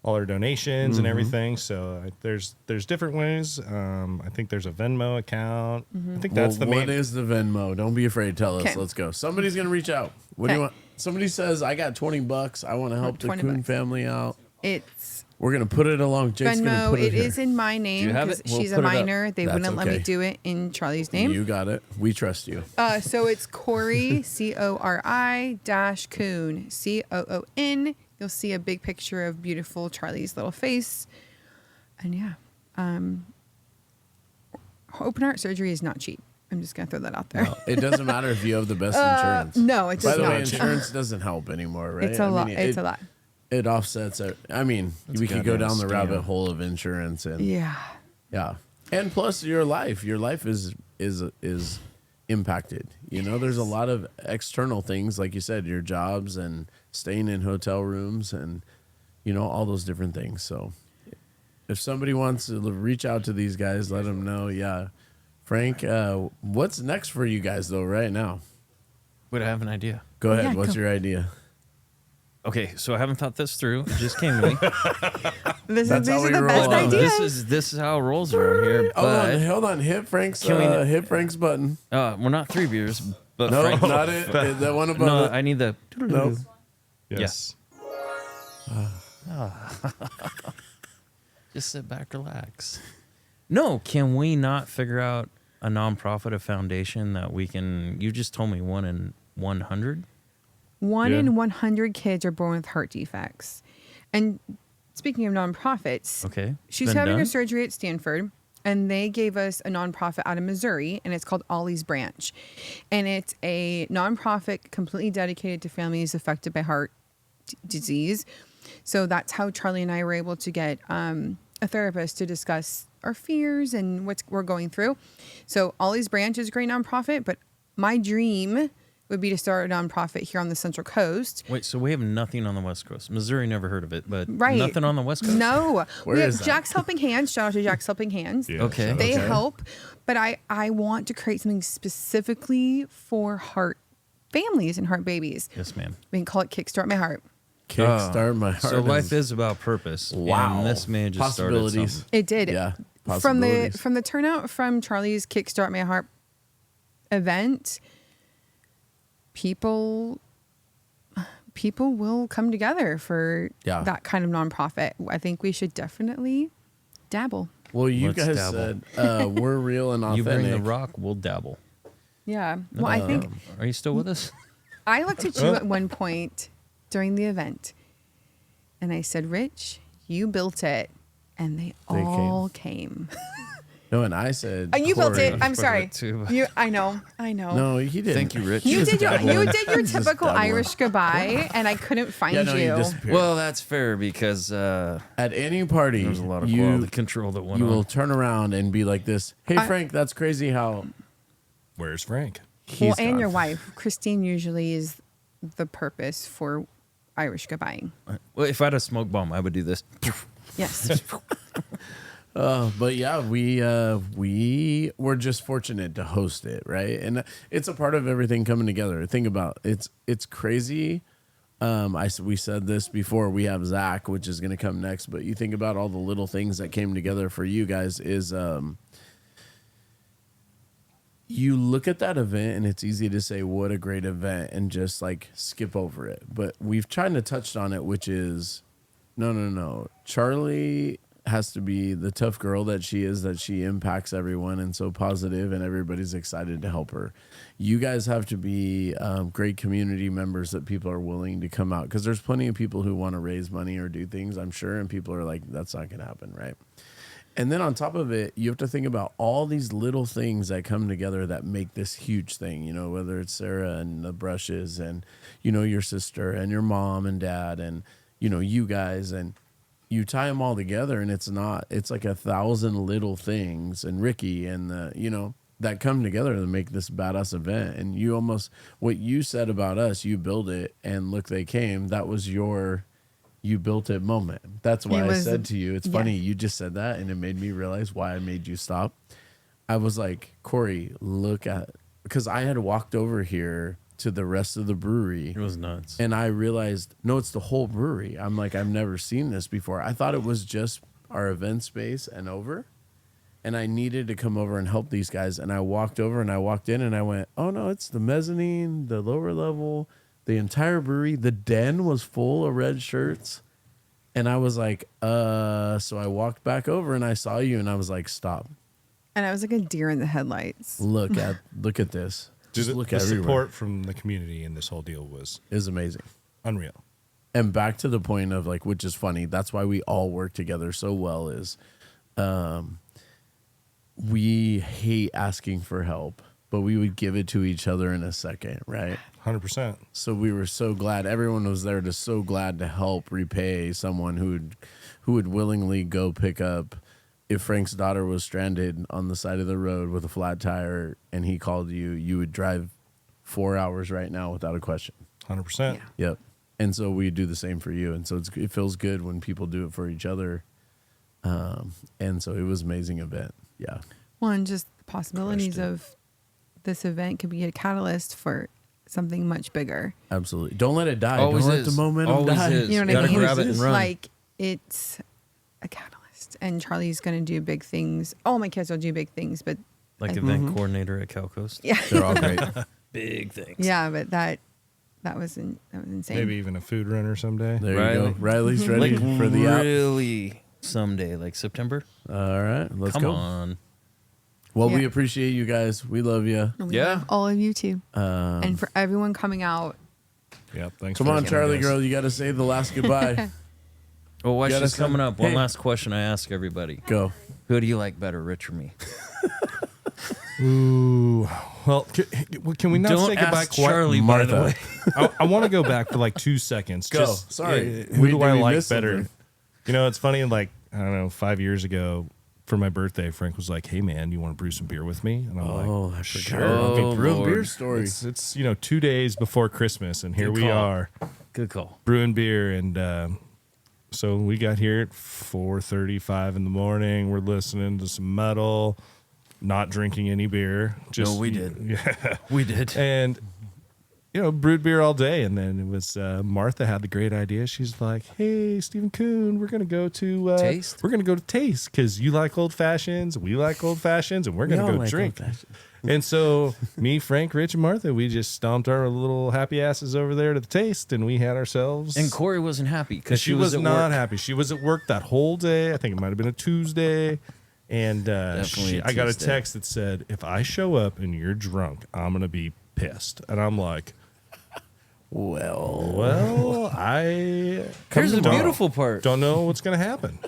all our donations and everything. So there's different ways. I think there's a Venmo account. I think that's the
What
main.
is the Venmo? Don't be afraid. Tell us.
Okay.
Let's go. Somebody's gonna reach out. What do you
Okay.
want? Somebody says, "I got $20. I want to help the
20
Coon
bucks.
family out."
It's
We're gonna put it along. Jake's gonna
Venmo.
put it
It
here.
is in my name
have
because
it? We'll
she's a
put it up.
minor. They
That's
wouldn't let me
okay.
do it in Charlie's name.
You got it. We trust you.
So it's Cori, Cori -Coon, COON. You'll see a big picture of beautiful Charlie's little face. And yeah, open heart surgery is not cheap. I'm just going to throw that out there.
No, it doesn't matter if you have the best insurance.
No, it does
By the
not.
way, insurance doesn't help anymore, right?
It's a lot.
mean,
It's a lot.
It offsets it. I mean, we could go
goddamn
down the
scam.
rabbit hole of insurance and
Yeah.
yeah. And plus your life is impacted. You know, there's a lot of external things like you said, your jobs and staying in hotel rooms and you know, all those different things. So if somebody wants to reach out to these guys, let them know. Yeah. Frank, what's next for you guys though right now?
Would I have an idea?
Go ahead.
Yeah,
What's
go.
your idea?
Okay, so I haven't thought this through. It just came to me.
These
That's how
are
we
the
roll.
best
Hold on.
ideas.
This is how it rolls around here. But
Hold on. Hit Frank's
Can we-
hit Frank's button.
we're not 3 beers. But
No,
Frank,
not it. That one above
No,
it.
I need the.
No.
Yes.
Just sit back, relax. No, can we not figure out a nonprofit, a foundation that we can? You just told me 1 in 100.
1
Yeah.
in 100 kids are born with heart defects. And speaking of nonprofits,
Okay,
she's
been
having
done?
a surgery at Stanford, and they gave us a nonprofit out of Missouri, and it's called Ollie's Branch. And it's a nonprofit completely dedicated to families affected by heart disease. So that's how Charlie and I were able to get a therapist to discuss our fears and what we're going through. So Ollie's Branch is a great nonprofit, but my dream would be to start a nonprofit here on the Central Coast.
Wait, so we have nothing on the West Coast. Missouri, never heard of it, but
Right.
nothing on the West Coast.
No.
Where
we have
is that?
Jack's Helping Hands. Shout out to Jack's Helping Hands.
Yeah,
Okay.
shout out
They
to-
help, but I want to create something specifically for heart families and heart babies.
Yes, ma'am.
We can call it Kickstart My Heart.
Kickstart my heart.
So life is about purpose.
Wow.
And this may have just started
Possibilities.
something.
It did.
Yeah,
From the
possibilities.
from the turnout from Charlie's Kickstart My Heart event, people will come together for
Yeah.
that kind of nonprofit. I think we should definitely dabble.
Well, you
Let's
guys
dabble.
said we're real and
You
authentic.
bring the rock, we'll dabble.
Yeah. Well, I think
Are you still with us?
I looked at you at one point during the event and I said, Rich, you built it. And they all came.
No, and I said
And you built
Corey.
it. I'm sorry.
too.
I know.
No, he didn't.
Thank you, Rich.
You did your
Just
typical
dabbling.
Irish goodbye, and I couldn't find
Yeah, no, you
you.
disappeared.
Well, that's fair because
At any party,
there was a lot of
you
quality control that went
you
on.
will turn around and be like this. Hey, Frank, that's crazy how
Where's Frank?
Well,
he's
and
gone.
your wife, Christine, usually is the purpose for Irish goodbying.
Well, if I had a smoke bomb, I would do this.
Yes.
But yeah, we were just fortunate to host it, right? And it's a part of everything coming together. Think about it's crazy. We said this before. We have Zach, which is going to come next. But you think about all the little things that came together for you guys. You look at that event and it's easy to say what a great event and just like skip over it. But we've kind of touched on it, which is no. Charlie has to be the tough girl that she is, that she impacts everyone and so positive and everybody's excited to help her. You guys have to be great community members that people are willing to come out, because there's plenty of people who want to raise money or do things, I'm sure, and people are like, that's not going to happen, right? And then on top of it, you have to think about all these little things that come together that make this huge thing, you know, whether it's Sarah and the brushes and, you know, your sister and your mom and dad and, you know, you guys, and you tie them all together and it's like 1,000 little things, and Ricky and the, you know, that come together to make this badass event. And you almost, what you said about us, you build it and look, they came, that was your, you built it moment. That's why I said to you, it's funny, you just said that and it made me realize why I made you stop. I was like, Cori, look at, because I had walked over here to the rest of the brewery.
It was nuts.
And I realized, no, it's the whole brewery. I'm like, I've never seen this before. I thought it was just our event space and over. And I needed to come over and help these guys. And I walked over and I walked in and I went, oh no, it's the mezzanine, the lower level, the entire brewery. The den was full of red shirts. And I was like, so I walked back over and I saw you and I was like, stop.
And I was like a deer in the headlights.
Look at this. Just look
the
everywhere.
support from the community in this whole deal was
Is amazing.
unreal.
And back to the point of like, which is funny, that's why we all work together so well, is we hate asking for help, but we would give it to each other in a second, right?
100%.
So we were so glad, everyone was there, so glad to help repay someone who would willingly go pick up. If Frank's daughter was stranded on the side of the road with a flat tire and he called you, you would drive 4 hours right now without a question.
100%.
Yeah.
Yep. And so we do the same for you. And so it feels good when people do it for each other. And so it was an amazing event. Yeah.
Well, and just the possibilities of this event could be a catalyst for something much bigger.
Absolutely. Don't let it die.
Always
Don't
is.
let the momentum
Always
die.
is.
You know what
Gotta
I mean?
grab it and run.
Like, it's a catalyst. And Charlie's going to do big things. All my kids will do big things, but
Like event coordinator at Cal Coast.
yeah.
They're all great.
Big things.
Yeah, but that was insane.
Maybe even a food runner someday.
There
Riley.
you go. Riley's ready
Like
for the app.
really someday, like September.
All right. Let's
Come
go.
on.
Well, we
Yeah.
appreciate you guys. We love you.
And we
Yeah.
love all of you too. And for everyone coming out.
Yep. Thanks.
Come
for
on,
listening,
Charlie
guys.
girl. You got to say the last goodbye.
Well, while
Gotta
she's coming
send-
up, one
Hey.
last question I ask everybody.
Go.
Who do you like better, Rich or me?
Ooh. Well, can we not
Don't
say goodbye
ask Charlie, by
Martha.
the way.
I want to go back for like 2 seconds.
Go. Sorry.
Who
We-
do
did
I
we
like
miss
better?
something?
You know, it's funny. Like, I don't know, 5 years ago for my birthday, Frank was like, "Hey, man, you want to brew some beer with me?" And I'm
Oh,
like,
I
"Sure."
forgot.
Oh,
Brew
Lord.
beer story.
It's 2 days before Christmas, and here
Good
we
call.
are
Good call.
brewing beer. And so we got here at 4:35 in the morning. We're listening to some metal, not drinking any beer. Just
No, we did.
Yeah.
We did.
And brewed beer all day. And then it was Martha had the great idea. She's like, "Hey, Stephen Coon, we're gonna go to
Taste?
We're gonna go to Taste because you like old fashions, we like old fashions, and we're gonna
We all
go
like
drink."
old-fashioned.
And so me, Frank, Rich, and Martha, we just stomped our little happy asses over there to the Taste, and we had ourselves.
And Cori wasn't happy because
she was
at
not
work.
happy. She was at work that whole day. I think it might have been a Tuesday. And
Definitely a
I got a
Tuesday.
text that said, "If I show up and you're drunk, I'm gonna be pissed." And I'm like,
Well,
I
Here's the
don't-
beautiful part.
Don't know what's gonna happen.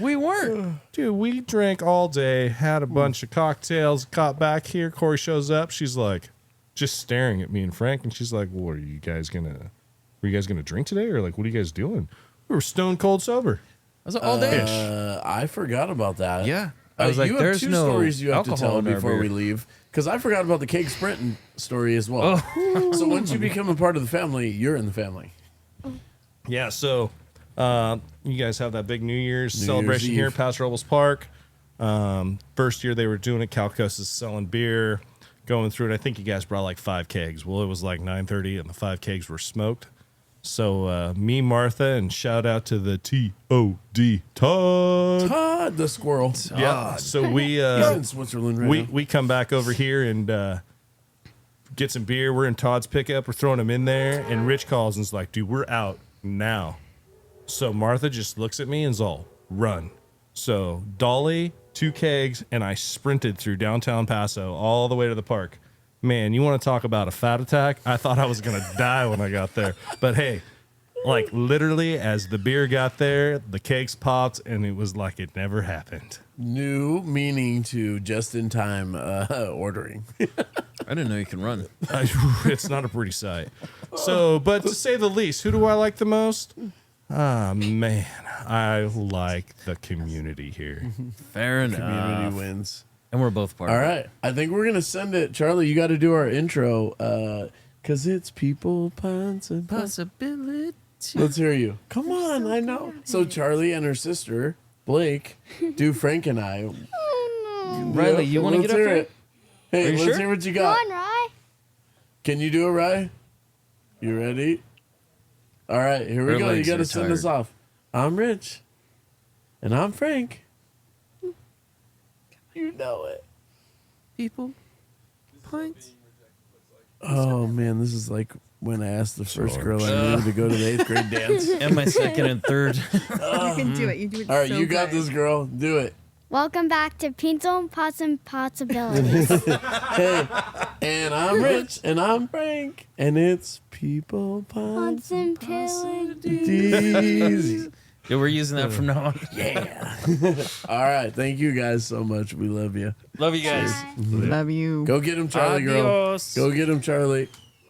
We weren't.
Dude, we drank all day, had a bunch of cocktails, got back here. Cori shows up. She's like, just staring at me and Frank, and she's like, "Well, were you guys gonna drink today, or like, what are you guys doing?" We were stone cold sober.
I was like, all day.
I forgot about that.
Yeah. I was
you
like,
have
there's
two
no
stories you have to
alcohol
tell
in our
before
beer.
we leave, because I forgot about the cake sprinting story as well. So once you become a part of the family, you're in the family.
Yeah, so You guys have that big New Year's
New
celebration
Year's
here
Eve.
at Paso Robles Park. First year they were doing it, Calcos is selling beer, going through it. I think you guys brought like 5 kegs. Well, it was like 9:30 and the 5 kegs were smoked. So me, Martha, and shout out to the T.O.D. Todd.
Todd the squirrel.
Yeah. So we
He's in Switzerland right now.
we come back over here and get some beer. We're in Todd's pickup. We're throwing him in there, and Rich calls and's like, "Dude, we're out now." So Martha just looks at me and's all, "Run." So Dolly, 2 kegs, and I sprinted through downtown Paso all the way to the park. Man, you want to talk about a fat attack? I thought I was going to die when I got there. But hey, like literally as the beer got there, the kegs popped, and it was like it never happened.
New meaning to just-in-time ordering.
I didn't know you can run.
It's not a pretty sight. So, but to say the least, who do I like the most? Ah, man, I like the community here.
Fair enough.
Community wins.
And we're both part
All
of it.
right. I think we're going to send it. Charlie, you got to do our intro because it's people, pints, and
Possibility.
Let's hear you. Come on. I know. So Charlie and her sister, Blake, do Frank and I.
Riley, you want to
Let's
get up
hear
here?
it. Hey,
Are you
let's
sure?
hear what you
Come
got.
on, Rye.
Can you do it, Rye? You ready? All right, here we
Her
go. You
legs
got to
are
send us
tired.
off. I'm Rich. And I'm Frank. You know it.
People. Pints.
Oh, man, this is like when I asked the first girl I knew to go to the 8th grade dance.
And my second and third.
You can do it. You do it.
All right,
so
you got
good.
this, girl. Do it.
Welcome back to Pints and Possibilities.
Hey, and I'm Rich, and I'm Frank, and it's people, pints, and
Possibilities.
Yeah, we're using that from now on.
Yeah. All right, thank you guys so much. We love you.
Love you guys.
Bye.
Love you.
Go get him, Charlie, girl.
Adios.
Go get him, Charlie.